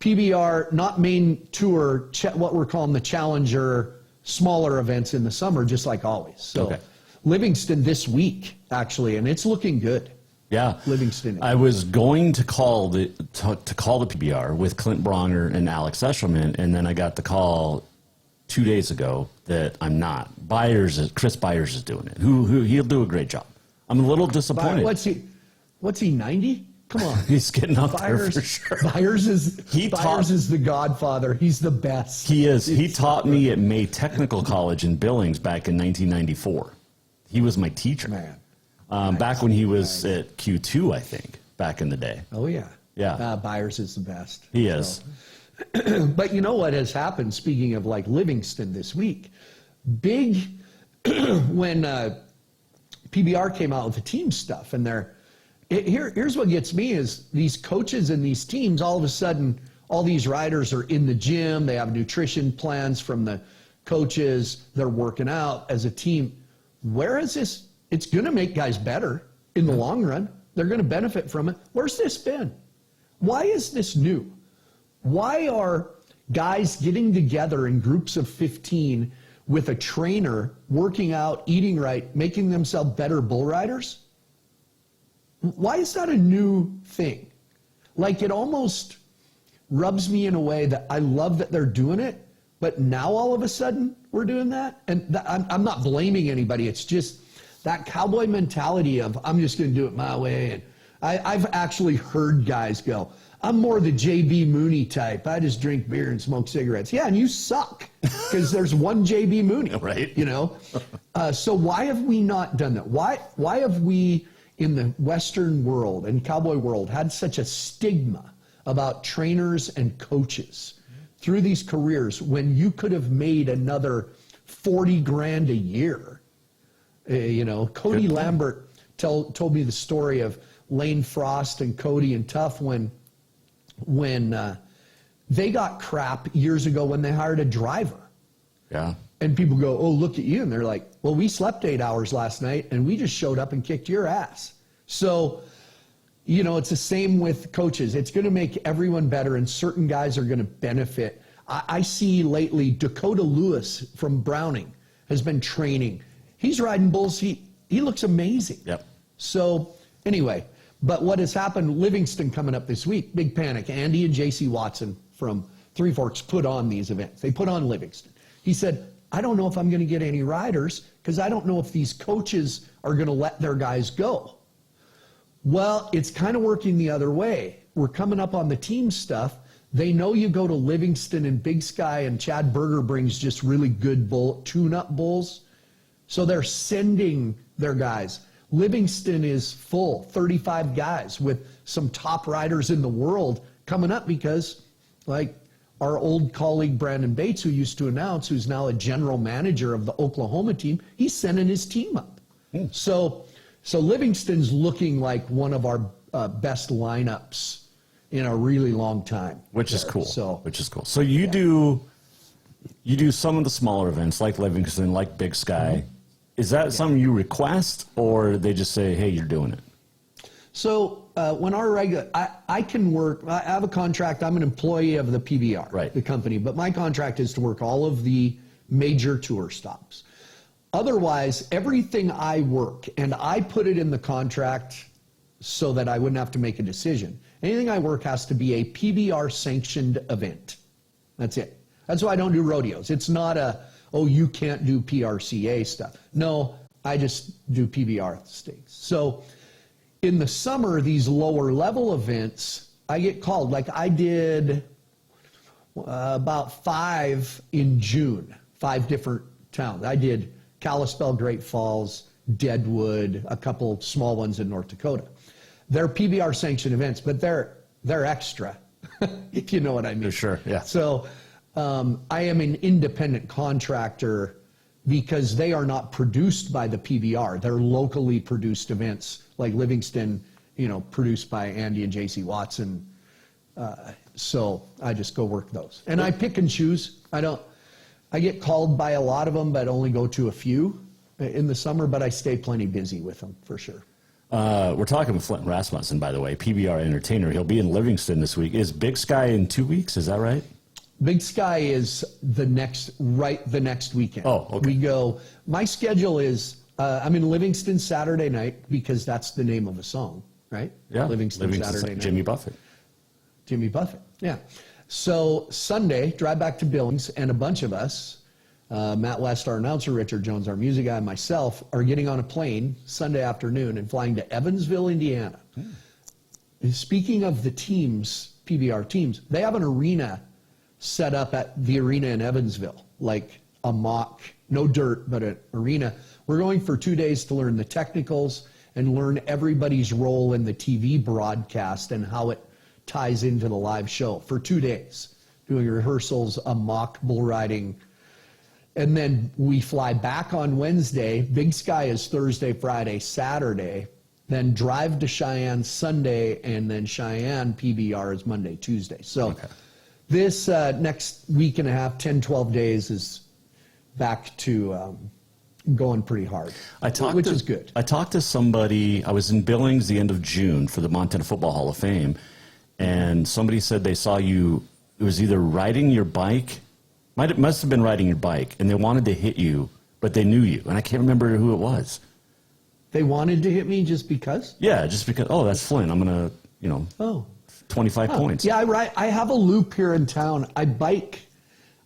PBR, not main tour, what we're calling the Challenger, smaller events in the summer, just like always. So Livingston this week, actually, and it's looking good. Yeah. Livingston. I was going to call the PBR with Clint Bronger and Alex Eshelman, and then I got the call 2 days ago that I'm not. Chris Byers is doing it. Who he'll do a great job. I'm a little disappointed. What's he 90? Come on. He's getting up there for sure. Byers is the godfather. He's the best. He is. He taught me at May Technical College in Billings back in 1994. He was my teacher. Man. Back when he was at Q2, I think, back in the day. Oh, yeah. Yeah. Byers is the best. He is. But you know what has happened, speaking of like Livingston this week? When PBR came out with the team stuff, and here's what gets me is these coaches and these teams, all of a sudden, all these riders are in the gym, they have nutrition plans from the coaches, they're working out as a team. Where is this? It's going to make guys better in the long run. They're going to benefit from it. Where's this been? Why is this new? Why are guys getting together in groups of 15 with a trainer, working out, eating right, making themselves better bull riders? Why is that a new thing? Like, it almost rubs me in a way that I love that they're doing it, but now all of a sudden we're doing that? And I'm not blaming anybody. It's just that cowboy mentality of, I'm just going to do it my way. And I've actually heard guys go, I'm more the J.B. Mooney type. I just drink beer and smoke cigarettes. Yeah, and you suck because there's one J.B. Mooney, right? So why have we not done that? Why have we in the Western world and cowboy world had such a stigma about trainers and coaches through these careers when you could have made another 40 grand a year? Cody Lambert told me the story of Lane Frost and Cody and Tuff when they got crap years ago when they hired a driver. Yeah. And people go, oh, look at you. And they're like, well, we slept 8 hours last night and we just showed up and kicked your ass. So, it's the same with coaches. It's going to make everyone better, and certain guys are going to benefit. I see lately Dakota Lewis from Browning has been training. He's riding bulls. He looks amazing. Yep. So anyway, but what has happened, Livingston coming up this week, big panic. Andy and J.C. Watson from Three Forks put on these events. They put on Livingston. He said, I don't know if I'm going to get any riders because I don't know if these coaches are going to let their guys go. Well, it's kind of working the other way. We're coming up on the team stuff. They know you go to Livingston and Big Sky, and Chad Berger brings just really good tune-up bulls. So they're sending their guys. Livingston is full, 35 guys with some top riders in the world coming up because, like, our old colleague Brandon Bates, who used to announce, who's now a general manager of the Oklahoma team, he's sending his team up. So Livingston's looking like one of our best lineups in a really long time. Which is cool. So you do some of the smaller events like Livingston, like Big Sky. Is that something you request, or they just say, hey, you're doing it? So when I can work, I have a contract, I'm an employee of the PBR, the company, but my contract is to work all of the major tour stops. Otherwise, everything I work, and I put it in the contract so that I wouldn't have to make a decision. Anything I work has to be a PBR sanctioned event. That's it. That's why I don't do rodeos. It's not you can't do PRCA stuff. No, I just do PBR stakes. So in the summer, these lower level events, I get called. Like I did about 5 in June, 5 different towns. I did Kalispell, Great Falls, Deadwood, a couple small ones in North Dakota. They're PBR sanctioned events, but they're extra, if you know what I mean. Sure, yeah. So I am an independent contractor because they are not produced by the PBR. They're locally produced events like Livingston, produced by Andy and JC Watson. So I just go work those. And I pick and choose. I get called by a lot of them, but only go to a few in the summer, but I stay plenty busy with them for sure. We're talking with Flint Rasmussen, by the way, PBR entertainer. He'll be in Livingston this week. Is Big Sky in 2 weeks? Is that right? Big Sky is the next weekend. Oh, okay. We go. My schedule is I'm in Livingston Saturday night because that's the name of a song, right? Yeah. Livingston Saturday night. Jimmy Buffett. Jimmy Buffett. Yeah. So Sunday, drive back to Billings, and a bunch of us. Matt West, our announcer, Richard Jones, our music guy, and myself are getting on a plane Sunday afternoon and flying to Evansville, Indiana. Speaking of the teams, PBR teams, they have an arena set up at the arena in Evansville, like a mock, no dirt, but an arena. We're going for 2 days to learn the technicals and learn everybody's role in the TV broadcast and how it ties into the live show for 2 days, doing rehearsals, a mock bull riding. And then we fly back on Wednesday. Big Sky is Thursday, Friday, Saturday. Then drive to Cheyenne Sunday, and then Cheyenne PBR is Monday, Tuesday. So this next week and a half, 10, 12 days is back to going pretty hard, which is good. I talked to somebody. I was in Billings the end of June for the Montana Football Hall of Fame, and somebody said they saw you. It was either riding your bike. Must have been riding your bike, and they wanted to hit you, but they knew you, and I can't remember who it was. They wanted to hit me just because? Yeah, just because. Oh, that's Flint. I'm gonna, 25 points. Yeah, I have a loop here in town. I bike.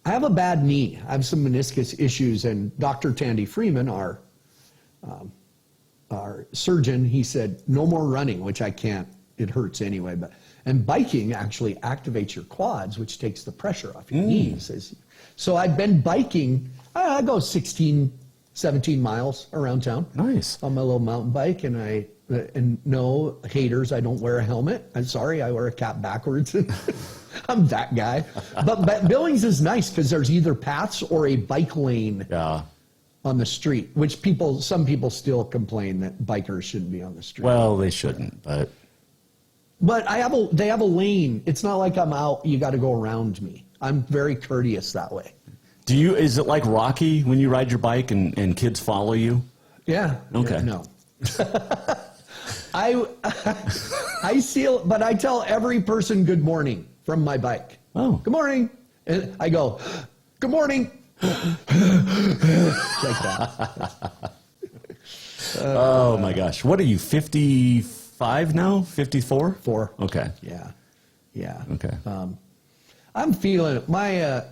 I have a bad knee. I have some meniscus issues, and Dr. Tandy Freeman, our surgeon, he said no more running, which I can't. It hurts anyway. And biking actually activates your quads, which takes the pressure off your knees. So I've been biking. I go 16, 17 miles around town. Nice. On my little mountain bike, and no haters, I don't wear a helmet. I'm sorry, I wear a cap backwards. I'm that guy. But Billings is nice because there's either paths or a bike lane on the street, which some people still complain that bikers shouldn't be on the street. Well, they shouldn't, but they have a lane. It's not like I'm out, you got to go around me. I'm very courteous that way. Is it like Rocky when you ride your bike and kids follow you? Yeah. Okay. Yeah, no. I see it, but I tell every person good morning from my bike. Oh. Good morning. And I go, good morning. Like that. Oh my gosh. What are you, 55 now? 54? 4. Okay. Yeah. Okay. I'm feeling it.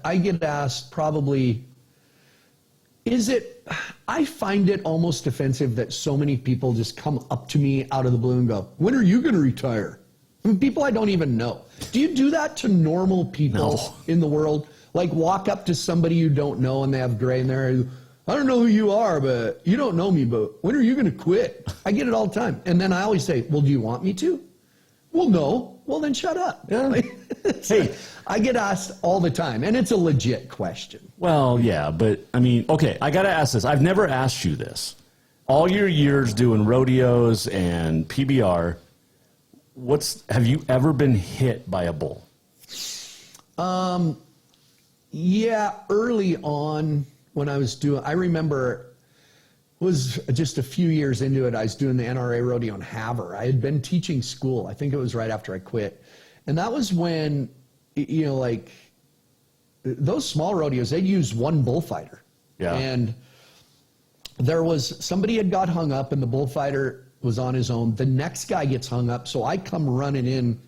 I get asked probably, I find it almost offensive that so many people just come up to me out of the blue and go, when are you going to retire? I mean, people I don't even know. Do you do that to normal people in the world? Like walk up to somebody you don't know and they have gray in their hair. I don't know who you are, but you don't know me, but when are you going to quit? I get it all the time. And then I always say, well, do you want me to? Well, no. Well, then shut up. Yeah. Hey, I get asked all the time, and it's a legit question. Well, yeah, but I mean, okay, I got to ask this. I've never asked you this. All your years doing rodeos and PBR, have you ever been hit by a bull? Yeah, early on when I remember it was just a few years into it, I was doing the NRA rodeo in Havre. I had been teaching school. I think it was right after I quit. And that was when, like those small rodeos, they'd use one bullfighter. Yeah. And somebody had got hung up and the bullfighter was on his own. The next guy gets hung up, so I come running in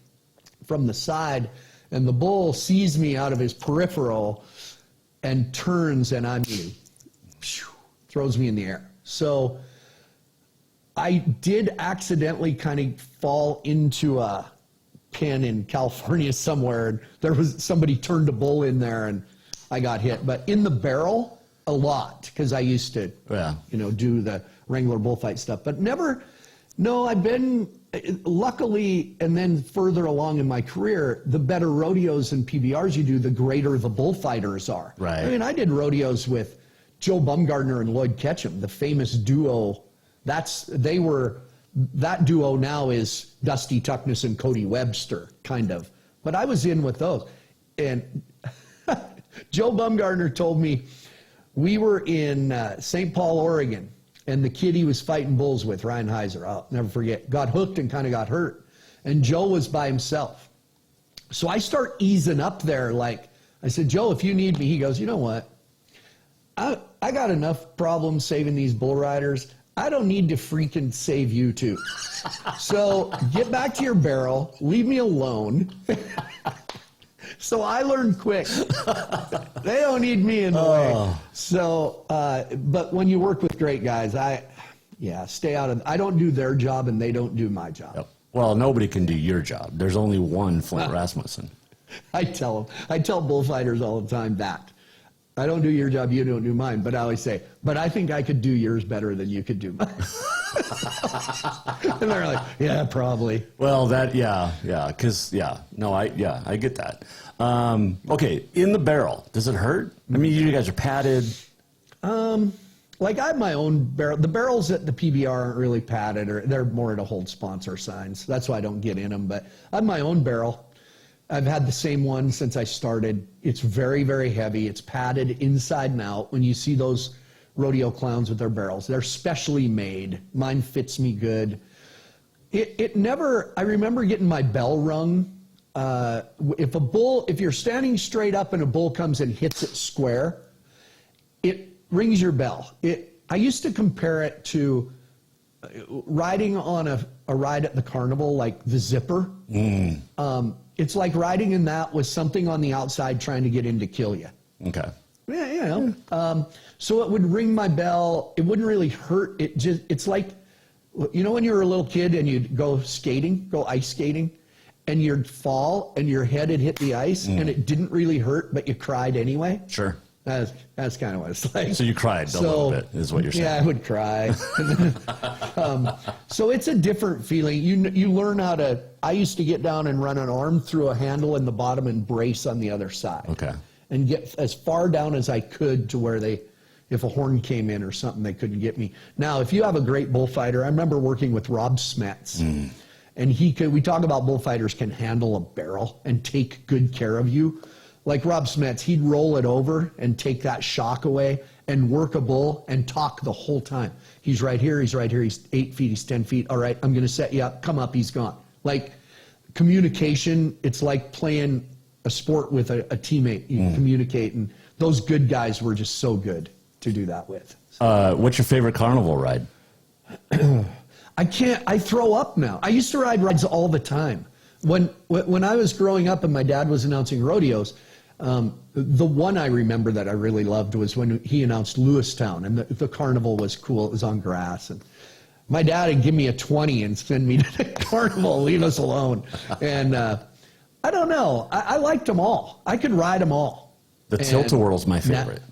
from the side, and the bull sees me out of his peripheral and turns, and throws me in the air. So I did accidentally kind of fall into a pen in California somewhere, and there was somebody turned a bull in there, and I got hit. But in the barrel, a lot, because I used to, do the Wrangler bullfight stuff. But never, no, I've been, luckily, and then further along in my career, the better rodeos and PBRs you do, the greater the bullfighters are. Right. I mean, I did rodeos with Joe Bumgardner and Lloyd Ketchum, the famous duo. That duo now is Dusty Tuckness and Cody Webster, kind of. But I was in with those. And Joe Bumgardner told me we were in St. Paul, Oregon, and the kid he was fighting bulls with, Ryan Heiser, I'll never forget, got hooked and kind of got hurt. And Joe was by himself. So I start easing up there. Like, I said, Joe, if you need me, he goes, you know what? I got enough problems saving these bull riders. I don't need to freaking save you too. So get back to your barrel. Leave me alone. So I learned quick. They don't need me in the way. So, but when you work with great guys, stay out of. I don't do their job, and they don't do my job. Yep. Well, nobody can do your job. There's only one Flint Rasmussen. I tell bullfighters all the time that. I don't do your job, you don't do mine. But I always say, but I think I could do yours better than you could do mine. And they're like, yeah, probably. Well, I get that. Okay, in the barrel, does it hurt? I mean, you guys are padded. Like I have my own barrel. The barrels at the PBR aren't really padded, or they're more to hold sponsor signs. That's why I don't get in them. But I have my own barrel. I've had the same one since I started. It's very, very heavy. It's padded inside and out. When you see those rodeo clowns with their barrels, they're specially made. Mine fits me good. I remember getting my bell rung. If you're standing straight up and a bull comes and hits it square, it rings your bell. I used to compare it to riding on a ride at the carnival, like the zipper. It's like riding in that with something on the outside trying to get in to kill you. Okay. Yeah, so it would ring my bell. It wouldn't really hurt. It's like, when you were a little kid and you'd go ice skating, and you'd fall and your head had hit the ice and it didn't really hurt, but you cried anyway. Sure. That's kind of what it's like. So you cried a little bit, is what you're saying. Yeah, I would cry. So it's a different feeling. You learn how to. I used to get down and run an arm through a handle in the bottom and brace on the other side. Okay. And get as far down as I could to where if a horn came in or something, they couldn't get me. Now, if you have a great bullfighter, I remember working with Rob Smets. And we talk about bullfighters can handle a barrel and take good care of you. Like Rob Smets, he'd roll it over and take that shock away and work a bull and talk the whole time. He's right here, he's 8 feet, he's 10 feet. All right, I'm going to set you up. Come up, he's gone. Like communication, it's like playing a sport with a teammate. You communicate, and those good guys were just so good to do that with. What's your favorite carnival ride? I throw up now. I used to ride rides all the time. When I was growing up and my dad was announcing rodeos, the one I remember that I really loved was when he announced Lewistown, and the carnival was cool. It was on grass, and my dad would give me a 20 and send me to the carnival, leave us alone. And I don't know. I liked them all. I could ride them all. The Tilt-A-Whirl's my favorite.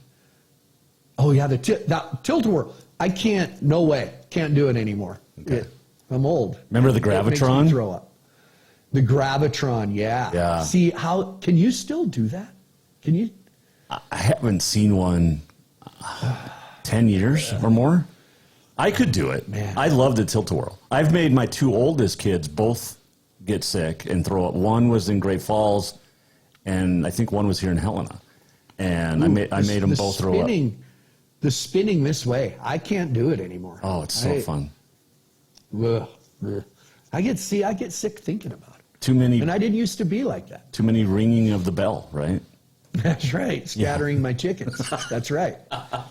That Tilt-A-Whirl. I can't. No way. Can't do it anymore. Okay. I'm old. Remember the Gravitron? It makes me throw up. The Gravitron, yeah. See, can you still do that? Can you? I haven't seen one 10 years or more. I could do it. Man. I love the Tilt-A-Whirl. I've made my two oldest kids both get sick and throw up. One was in Great Falls, and I think one was here in Helena. And I made them both throw up. The spinning this way, I can't do it anymore. Oh, it's so fun. I get sick thinking about it. Too many. And I didn't used to be like that. Too many ringing of the bell, right? That's right. Scattering my chickens. That's right.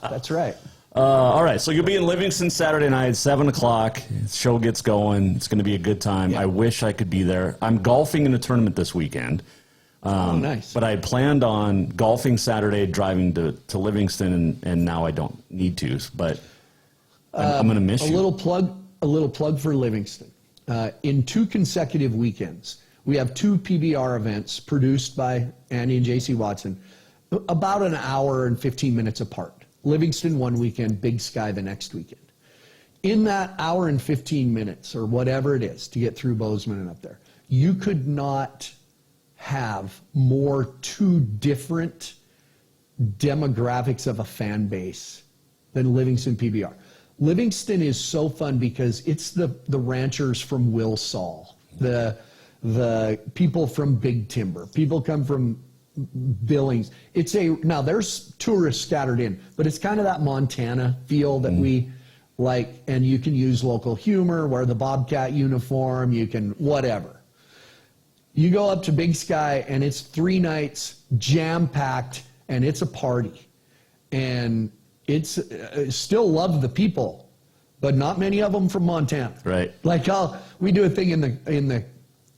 That's right. All right, so you'll be in Livingston Saturday night, 7 o'clock. The show gets going. It's going to be a good time. I wish I could be there. I'm golfing in a tournament this weekend. Nice. But I had planned on golfing Saturday, driving to Livingston, and now I don't need to. But I'm going to miss you. A little plug for Livingston. In 2 consecutive weekends, we have 2 PBR events produced by Andy and JC Watson, about an hour and 15 minutes apart. Livingston one weekend, Big Sky the next weekend. In that hour and 15 minutes, or whatever it is, to get through Bozeman and up there, you could not have more 2 different demographics of a fan base than Livingston PBR. Livingston is so fun because it's the ranchers from Wilsall, the people from Big Timber, people come from Billings. Now there's tourists scattered in, but it's kind of that Montana feel that we like, and you can use local humor, wear the Bobcat uniform, you can whatever. You go up to Big Sky and it's 3 nights jam-packed and it's a party. And it's still love the people, but not many of them from Montana. Right. Like we do a thing in the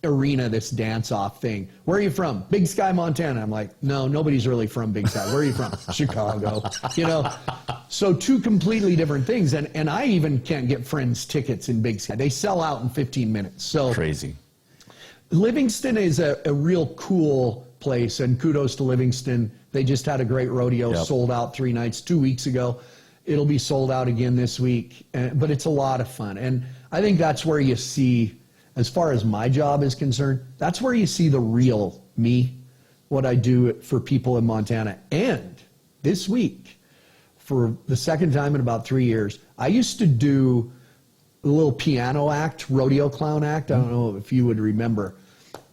arena, this dance-off thing. Where are you from? Big Sky, Montana. I'm like, no, nobody's really from Big Sky. Where are you from? Chicago. So 2 completely different things. And I even can't get friends tickets in Big Sky. They sell out in 15 minutes. So crazy. Livingston is a real cool place, and kudos to Livingston. They just had a great rodeo, sold out 3 nights 2 weeks ago. It'll be sold out again this week, but it's a lot of fun. And I think that's where you see, as far as my job is concerned, that's where you see the real me, what I do for people in Montana. And this week, for the second time in about 3 years, I used to do a little piano act, rodeo clown act. I don't know if you would remember.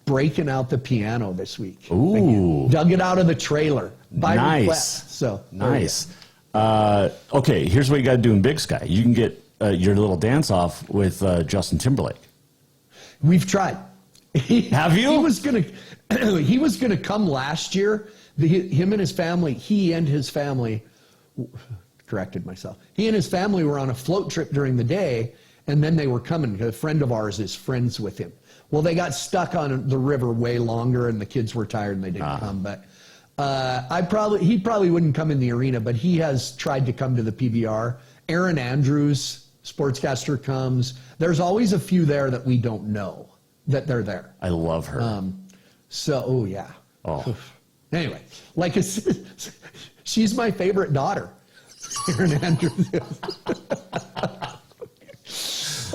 Breaking out the piano this week. Ooh. Dug it out of the trailer by Nice. request. So Nice. Okay, here's what you got to do in Big Sky. You can get your little dance-off with Justin Timberlake. We've tried. Have you? He was gonna come last year. Him and his family, he and his family, corrected myself. He and his family were on a float trip during the day, and then they were coming. A friend of ours is friends with him. Well, they got stuck on the river way longer, and the kids were tired, and they didn't come. But he probably wouldn't come in the arena, but he has tried to come to the PBR. Aaron Andrews, sportscaster, comes. There's always a few there that we don't know that they're there. I love her. Yeah. Oh. Anyway, she's my favorite daughter, Aaron Andrews.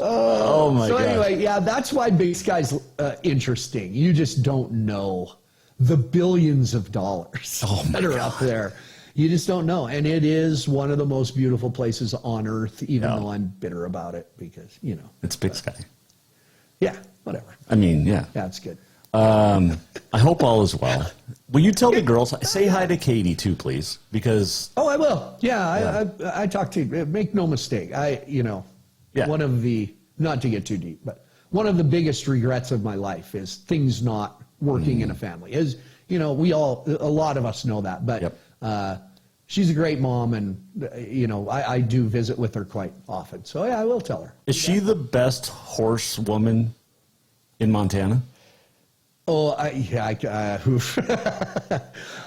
Oh my God. So anyway, yeah, that's why Big Sky's interesting. You just don't know the billions of dollars that are out there. You just don't know. And it is one of the most beautiful places on earth, even though I'm bitter about it because, It's Big Sky. Yeah, whatever. I mean, yeah. That's good. I hope all is well. Will you tell the girls, say hi to Katie too, please? Because... Oh, I will. Yeah. I talk to you. Make no mistake. One of the, not to get too deep, but one of the biggest regrets of my life is things not working in a family. As a lot of us know that, but she's a great mom, and I do visit with her quite often. So yeah, I will tell her. Is she the best horsewoman in Montana? Oh,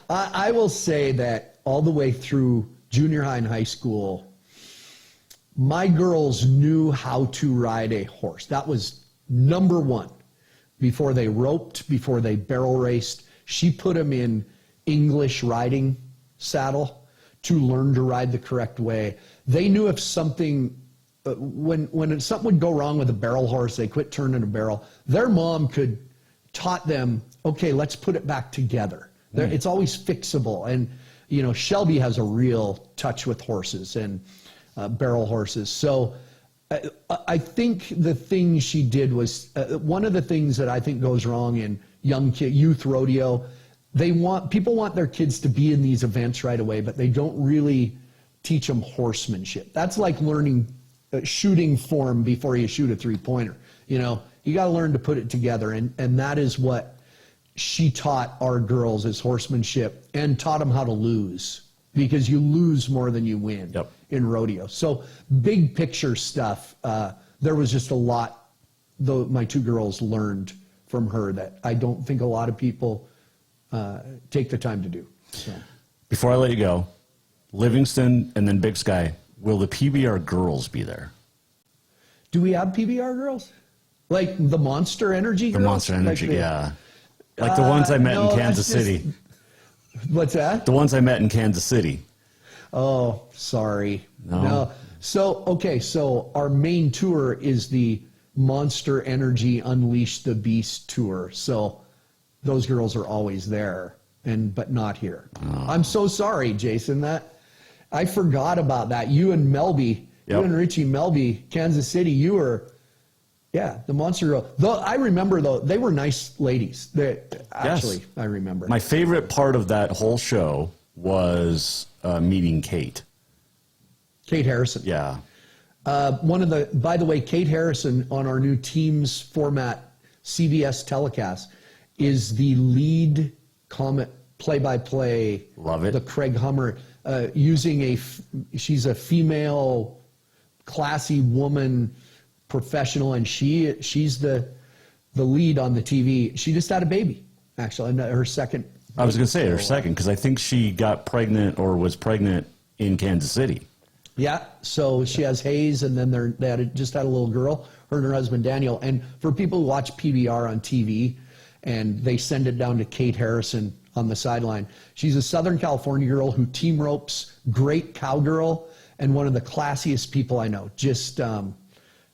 I will say that all the way through junior high and high school, my girls knew how to ride a horse. That was number one. Before they roped, before they barrel raced, she put them in English riding saddle to learn to ride the correct way. They knew if something, when something would go wrong with a barrel horse, they quit turning a barrel, their mom taught them, okay, let's put it back together. It's always fixable. And, Shelby has a real touch with horses and barrel horses. So I think the thing she did was, one of the things that I think goes wrong in youth rodeo, people want their kids to be in these events right away, but they don't really teach them horsemanship. That's like learning shooting form before you shoot a 3-pointer. You got to learn to put it together. And that is what she taught our girls, is horsemanship, and taught them how to lose, because you lose more than you win. Yep. in rodeo. So big picture stuff. There was just a lot my two girls learned from her that I don't think a lot of people take the time to do. So. Before I let you go, Livingston and then Big Sky, will the PBR girls be there? Do we have PBR girls? Like the Monster Energy girls? The Monster Energy, yeah. Like the ones I met in Kansas City. What's that? The ones I met in Kansas City. Oh, sorry. No. So our main tour is the Monster Energy Unleash the Beast tour. So those girls are always there, but not here. Oh. I'm so sorry, Jason. I forgot about that. You and Melby, you and Richie Melby, Kansas City, you were, the Monster Girl. Though I remember, they were nice ladies. Actually, I remember. My favorite part of that whole show was meeting Kate. Kate Harrison. Yeah. By the way, Kate Harrison on our new Teams format CBS telecast is the lead comment play-by-play. Love it. The Craig Hummer using she's a female, classy woman, professional, and she's the lead on the TV. She just had a baby, actually, her second. I was going to say her second because I think she got pregnant or was pregnant in Kansas City. Yeah, so she has Hayes, and then they just had a little girl, her and her husband Daniel. And for people who watch PBR on TV, and they send it down to Kate Harrison on the sideline. She's a Southern California girl who team ropes, great cowgirl, and one of the classiest people I know. Just,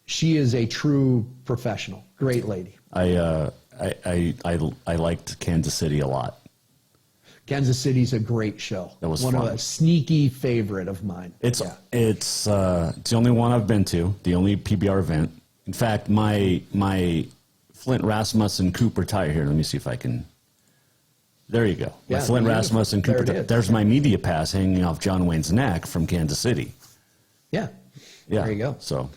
she is a true professional, great lady. I liked Kansas City a lot. Kansas City's a great show. That was one fun. Of a sneaky favorite of mine. It's the only one I've been to, the only PBR event. In fact, my Flint Rasmussen Cooper tire here. Let me see if I can. There you go. My Flint Rasmussen Cooper tire. There's my media pass hanging off John Wayne's neck from Kansas City. Yeah. Yeah. There you go. So.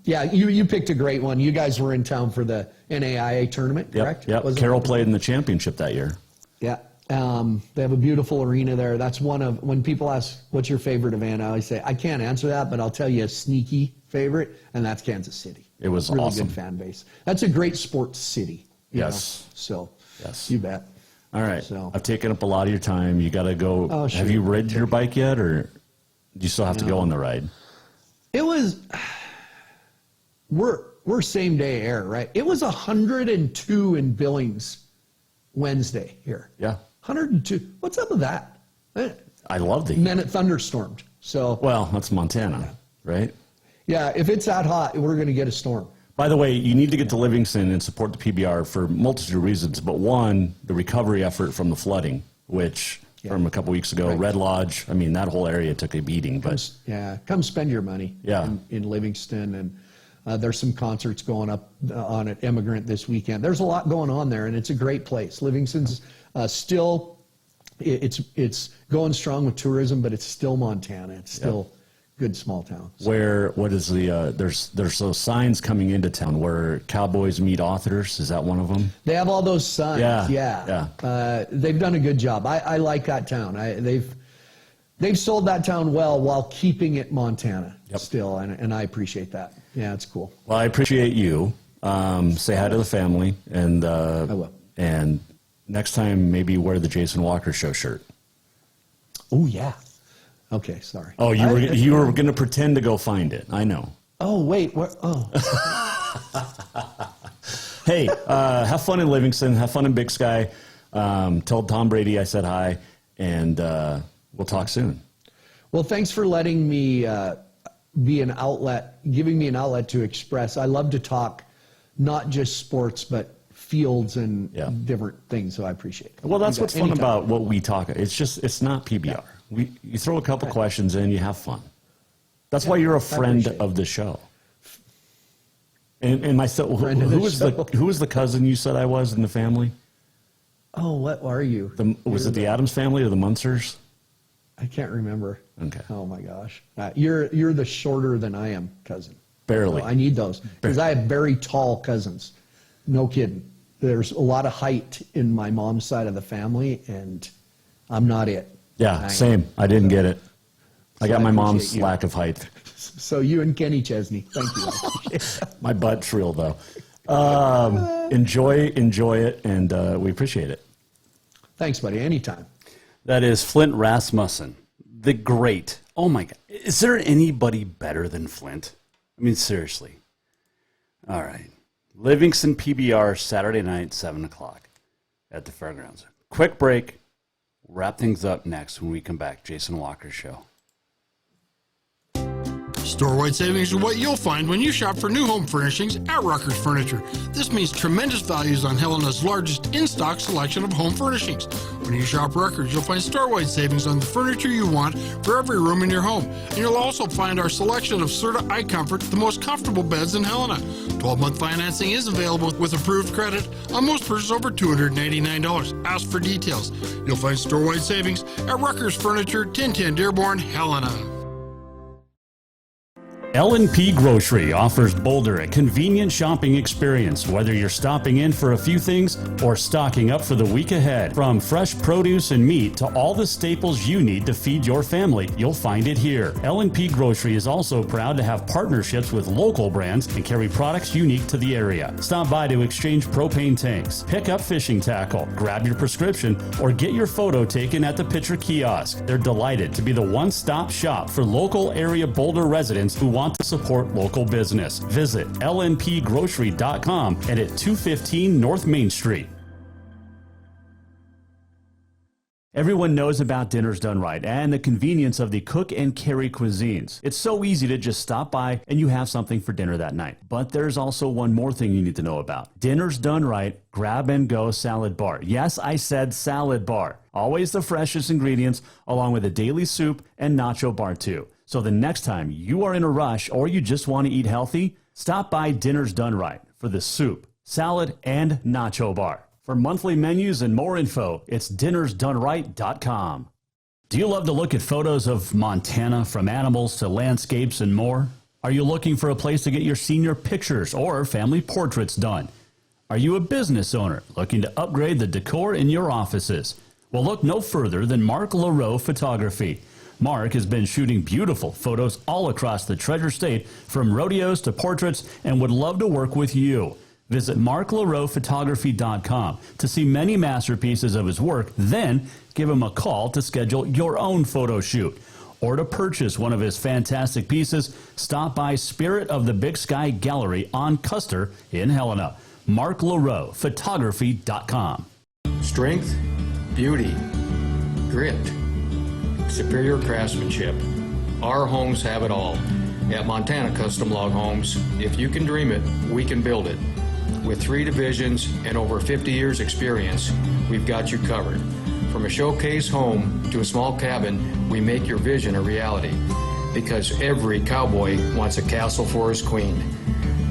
You picked a great one. You guys were in town for the NAIA tournament, correct? Yep. Carroll played in the championship that year. Yeah. They have a beautiful arena there. That's when people ask, what's your favorite event? I always say, I can't answer that, but I'll tell you a sneaky favorite, and that's Kansas City. It was really awesome. Good fan base. That's a great sports city. Yes. So, yes. You bet. All right. So, I've taken up a lot of your time. You got to go. Oh, sure. Have you ridden your bike yet, or do you still have to go on the ride? It was, we're same day air, right? It was 102 in Billings Wednesday here. Yeah. 102. What's up with that? I love the heat. And then it thunderstormed. So. Well, that's Montana, right? Yeah, if it's that hot, we're going to get a storm. By the way, you need to get to Livingston and support the PBR for a multitude of reasons. But one, the recovery effort from the flooding, which from a couple weeks ago, Red Lodge, I mean, that whole area took a beating. But come spend your money in Livingston. And there's some concerts going up on at Immigrant this weekend. There's a lot going on there, and it's a great place. Livingston's still, it's going strong with tourism, but it's still Montana. It's still good small town. So. What is there's those signs coming into town where cowboys meet authors. Is that one of them? They have all those signs. Yeah. They've done a good job. I like that town. They've sold that town well while keeping it Montana still, and I appreciate that. Yeah, it's cool. Well, I appreciate you. Say hi to the family, and I will. And next time, maybe wear the Jason Walker Show shirt. Oh yeah. Okay, sorry. Oh, you were going to pretend to go find it. I know. Oh wait, where? Oh. Hey, have fun in Livingston. Have fun in Big Sky. Tell Tom Brady I said hi, and we'll talk soon. Well, thanks for letting me be an outlet, giving me an outlet to express. I love to talk, not just sports, but fields and different things. So I appreciate it. Well, that's what's fun about what we talk. It's not PBR. Yeah. You throw a couple questions in, you have fun. That's why you're a friend of the show. And myself, who was the cousin you said I was in the family? Oh, what are you? Was it the Addams family or the Munsers? I can't remember. Okay. Oh my gosh, you're the shorter than I am cousin. Barely. So I need those because I have very tall cousins. No kidding. There's a lot of height in my mom's side of the family, and I'm not it. Yeah, same. I didn't get it. I got my mom's appreciate you. lack of height. So you and Kenny Chesney. Thank you. My butt's real, though. Enjoy it, and we appreciate it. Thanks, buddy. Anytime. That is Flint Rasmussen, the great. Oh, my God. Is there anybody better than Flint? I mean, seriously. All right. Livingston PBR, Saturday night, 7 o'clock at the fairgrounds. Quick break. Wrap things up next when we come back. Jason Walker Show. Store-wide savings are what you'll find when you shop for new home furnishings at Rucker's Furniture. This means tremendous values on Helena's largest in-stock selection of home furnishings. When you shop Rucker's, you'll find store-wide savings on the furniture you want for every room in your home. And you'll also find our selection of Serta iComfort, the most comfortable beds in Helena. 12-month financing is available with approved credit on most purchases over $289. Ask for details. You'll find store-wide savings at Rucker's Furniture, 1010 Dearborn, Helena. L&P Grocery offers Boulder a convenient shopping experience, whether you're stopping in for a few things or stocking up for the week ahead. From fresh produce and meat to all the staples you need to feed your family, you'll find it here. L&P Grocery is also proud to have partnerships with local brands and carry products unique to the area. Stop by to exchange propane tanks, pick up fishing tackle, grab your prescription, or get your photo taken at the Pitcher Kiosk. They're delighted to be the one-stop shop for local area Boulder residents who want to support local business. Visit lnpgrocery.com and at 215 North Main Street. Everyone knows about Dinners Done Right and the convenience of the cook and carry cuisines. It's so easy to just stop by and you have something for dinner that night. But there's also one more thing you need to know about. Dinners Done Right Grab and Go Salad Bar. Yes, I said salad bar. Always the freshest ingredients, along with a daily soup and nacho bar too. So the next time you are in a rush or you just want to eat healthy, stop by Dinners Done Right for the soup, salad, and nacho bar. For monthly menus and more info, it's dinnersdoneright.com. Do you love to look at photos of Montana, from animals to landscapes and more? Are you looking for a place to get your senior pictures or family portraits done? Are you a business owner looking to upgrade the decor in your offices? Well, look no further than Mark LaRoe Photography. Mark has been shooting beautiful photos all across the Treasure State, from rodeos to portraits, and would love to work with you. Visit marklaroephotography.com to see many masterpieces of his work, then give him a call to schedule your own photo shoot. Or to purchase one of his fantastic pieces, stop by Spirit of the Big Sky Gallery on Custer in Helena. marklaroephotography.com. Strength, beauty, grit, superior craftsmanship. Our homes have it all. At Montana Custom Log Homes, if you can dream it, we can build it. With 3 divisions and over 50 years experience, we've got you covered. From a showcase home to a small cabin, we make your vision a reality. Because every cowboy wants a castle for his queen.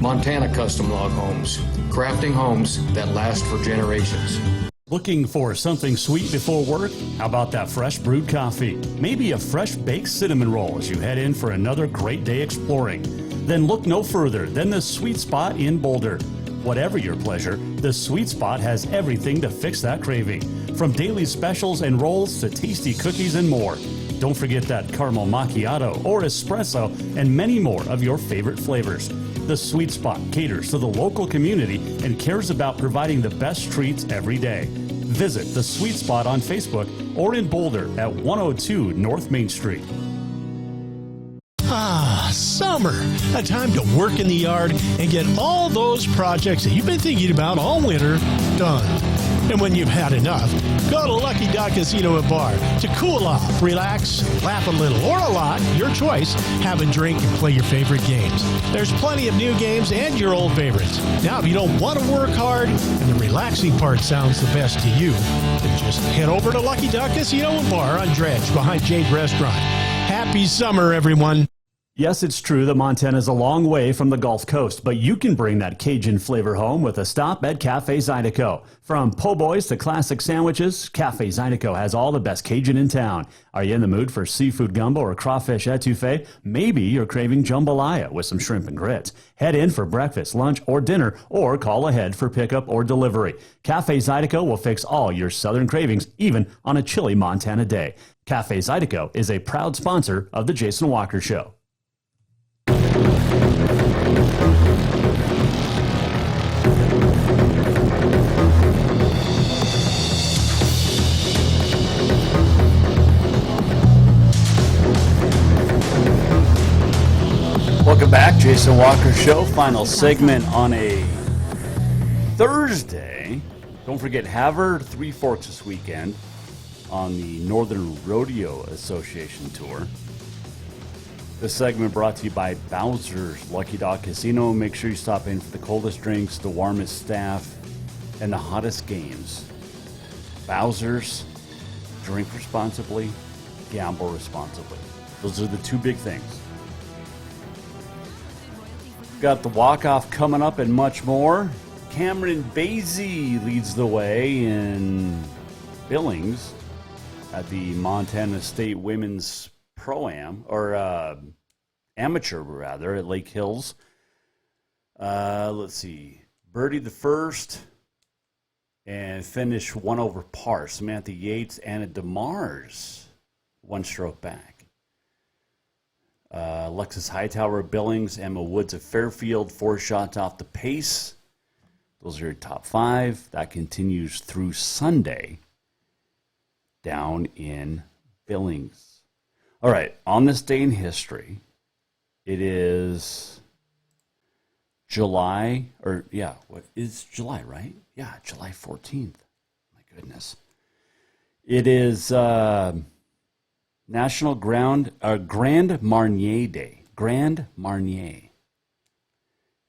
Montana Custom Log Homes, crafting homes that last for generations. Looking for something sweet before work? How about that fresh brewed coffee? Maybe a fresh baked cinnamon roll as you head in for another great day exploring. Then look no further than the Sweet Spot in Boulder. Whatever your pleasure, the Sweet Spot has everything to fix that craving. From daily specials and rolls to tasty cookies and more. Don't forget that caramel macchiato or espresso and many more of your favorite flavors. The Sweet Spot caters to the local community and cares about providing the best treats every day. Visit the Sweet Spot on Facebook or in Boulder at 102 North Main Street. Ah, summer. A time to work in the yard and get all those projects that you've been thinking about all winter done. And when you've had enough, go to Lucky Duck Casino and Bar to cool off, relax, laugh a little or a lot, your choice, have a drink and play your favorite games. There's plenty of new games and your old favorites. Now, if you don't want to work hard and the relaxing part sounds the best to you, then just head over to Lucky Duck Casino and Bar on Dredge behind Jade Restaurant. Happy summer, everyone. Yes, it's true that Montana is a long way from the Gulf Coast, but you can bring that Cajun flavor home with a stop at Cafe Zydeco. From po' boys to classic sandwiches, Cafe Zydeco has all the best Cajun in town. Are you in the mood for seafood gumbo or crawfish etouffee? Maybe you're craving jambalaya with some shrimp and grits. Head in for breakfast, lunch, or dinner, or call ahead for pickup or delivery. Cafe Zydeco will fix all your southern cravings, even on a chilly Montana day. Cafe Zydeco is a proud sponsor of The Jason Walker Show. Welcome back, Jason Walker Show. Final segment on a Thursday. Don't forget Havre, Three Forks this weekend on the Northern Rodeo Association Tour. This segment brought to you by Bowser's Lucky Dog Casino. Make sure you stop in for the coldest drinks, the warmest staff, and the hottest games. Bowser's, drink responsibly, gamble responsibly. Those are the two big things. Got the walk-off coming up and much more. Cameron Basie leads the way in Billings at the Montana State Women's Pro-Am, or amateur rather, at Lake Hills. Let's see. Birdie the first and finish one over par. Samantha Yates, Anna DeMars, one stroke back. Alexis Hightower of Billings, Emma Woods of Fairfield, 4 shots off the pace. Those are your top 5. That continues through Sunday down in Billings. All right, on this day in history, it is July, what is July, right? Yeah, July 14th. My goodness. It is National Grand Marnier Day. Grand Marnier.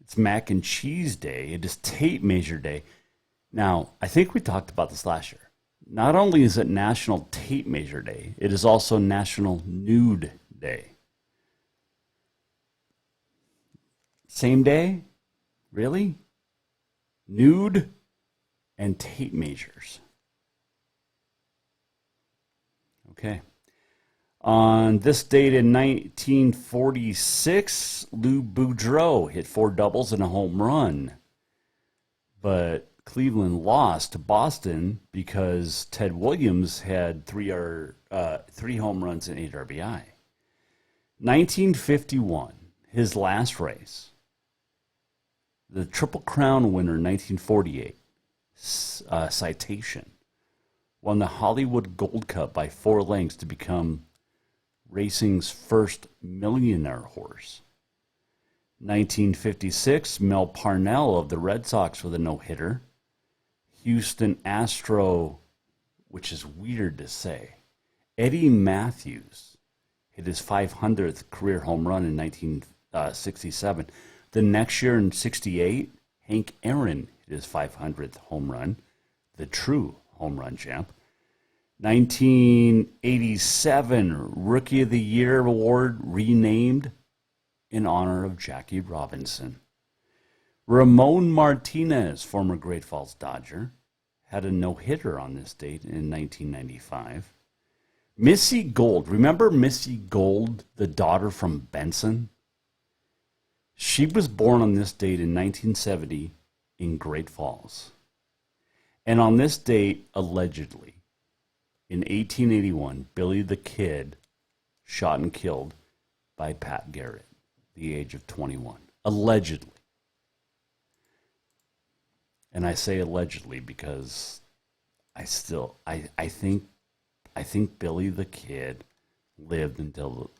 It's Mac and Cheese Day. It is Tape Measure Day. Now, I think we talked about this last year. Not only is it National Tape Measure Day, it is also National Nude Day. Same day? Really? Nude and tape measures. Okay. On this date in 1946, Lou Boudreau hit 4 doubles and a home run. But Cleveland lost to Boston because Ted Williams had 3 home runs and 8 RBI. 1951, his last race. The Triple Crown winner, 1948, Citation, won the Hollywood Gold Cup by 4 lengths to become racing's first millionaire horse. 1956, Mel Parnell of the Red Sox with a no-hitter. Houston Astro, which is weird to say, Eddie Matthews hit his 500th career home run in 1967. The next year in 68, Hank Aaron hit his 500th home run, the true home run champ. 1987 Rookie of the Year award renamed in honor of Jackie Robinson. Ramon Martinez, former Great Falls Dodger, had a no-hitter on this date in 1995. Missy Gold, remember Missy Gold, the daughter from Benson? She was born on this date in 1970 in Great Falls. And on this date, allegedly, in 1881, Billy the Kid shot and killed by Pat Garrett, the age of 21. Allegedly. And I say allegedly because I think Billy the Kid lived until,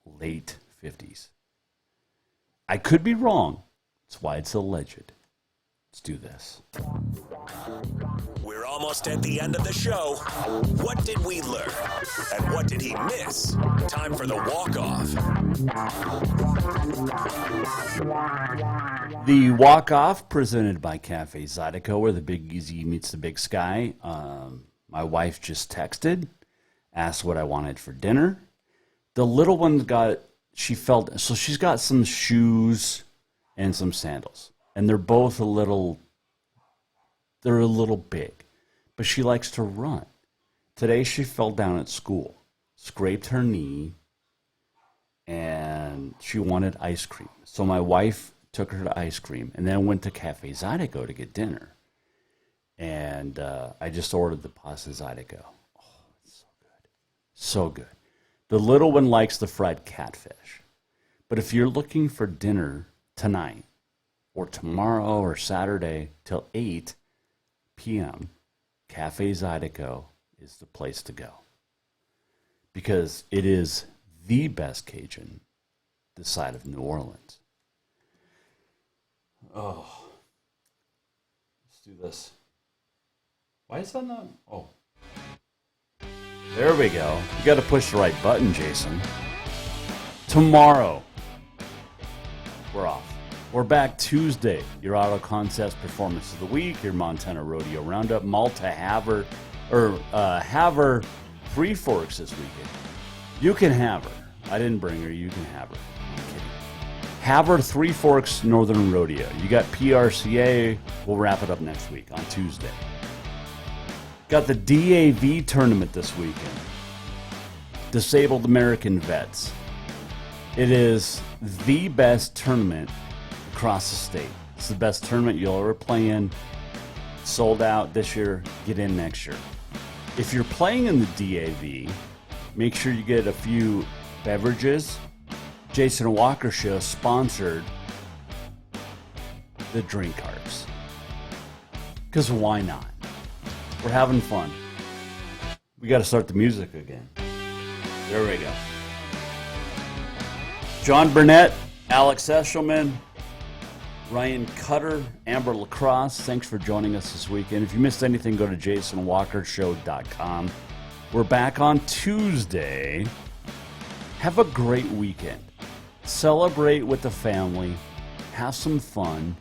late 50s. I could be wrong. That's why it's alleged. Let's do this. We're almost at the end of the show. What did we learn? And what did he miss? Time for the walk-off. The walk-off presented by Cafe Zydeco, where the Big Easy meets the Big Sky. My wife just texted, asked what I wanted for dinner. The little one got she felt, so she's got some shoes and some sandals, and they're both a little big, but she likes to run. Today she fell down at school, scraped her knee, and she wanted ice cream. So my wife took her to ice cream and then went to Cafe Zydeco to get dinner. And I just ordered the pasta Zydeco. Oh, it's so good. So good. The little one likes the fried catfish. But if you're looking for dinner tonight or tomorrow or Saturday till 8 p.m., Cafe Zydeco is the place to go. Because it is the best Cajun this side of New Orleans. Oh. Let's do this. Why is that not? Oh. There we go. You got to push the right button, Jason. Tomorrow, we're off. We're back Tuesday. Your Auto Contest Performance of the Week, your Montana Rodeo Roundup, Malta Haver, Haver Three Forks this weekend. You can have her. I didn't bring her. You can have her. I'm kidding. Haver Three Forks Northern Rodeo. You got PRCA. We'll wrap it up next week on Tuesday. Got the DAV tournament this weekend. Disabled American Vets. It is the best tournament across the state. It's the best tournament you'll ever play in. Sold out this year. Get in next year. If you're playing in the DAV, make sure you get a few beverages. Jason Walker Show sponsored the drink cards. Because why not? We're having fun. We got to start the music again. There we go. John Burnett, Alex Eshelman, Ryan Cutter, Amber Lacrosse, thanks for joining us this weekend. If you missed anything, go to jasonwalkershow.com. We're back on Tuesday. Have a great weekend. Celebrate with the family. Have some fun.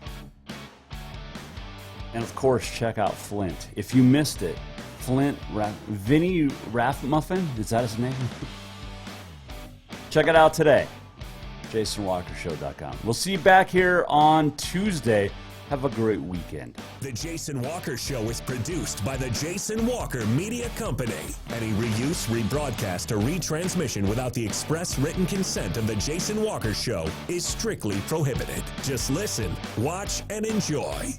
And of course, check out Flint. If you missed it, Vinny Rasmussen, is that his name? Check it out today. JasonWalkerShow.com. We'll see you back here on Tuesday. Have a great weekend. The Jason Walker Show is produced by the Jason Walker Media Company. Any reuse, rebroadcast, or retransmission without the express written consent of the Jason Walker Show is strictly prohibited. Just listen, watch, and enjoy.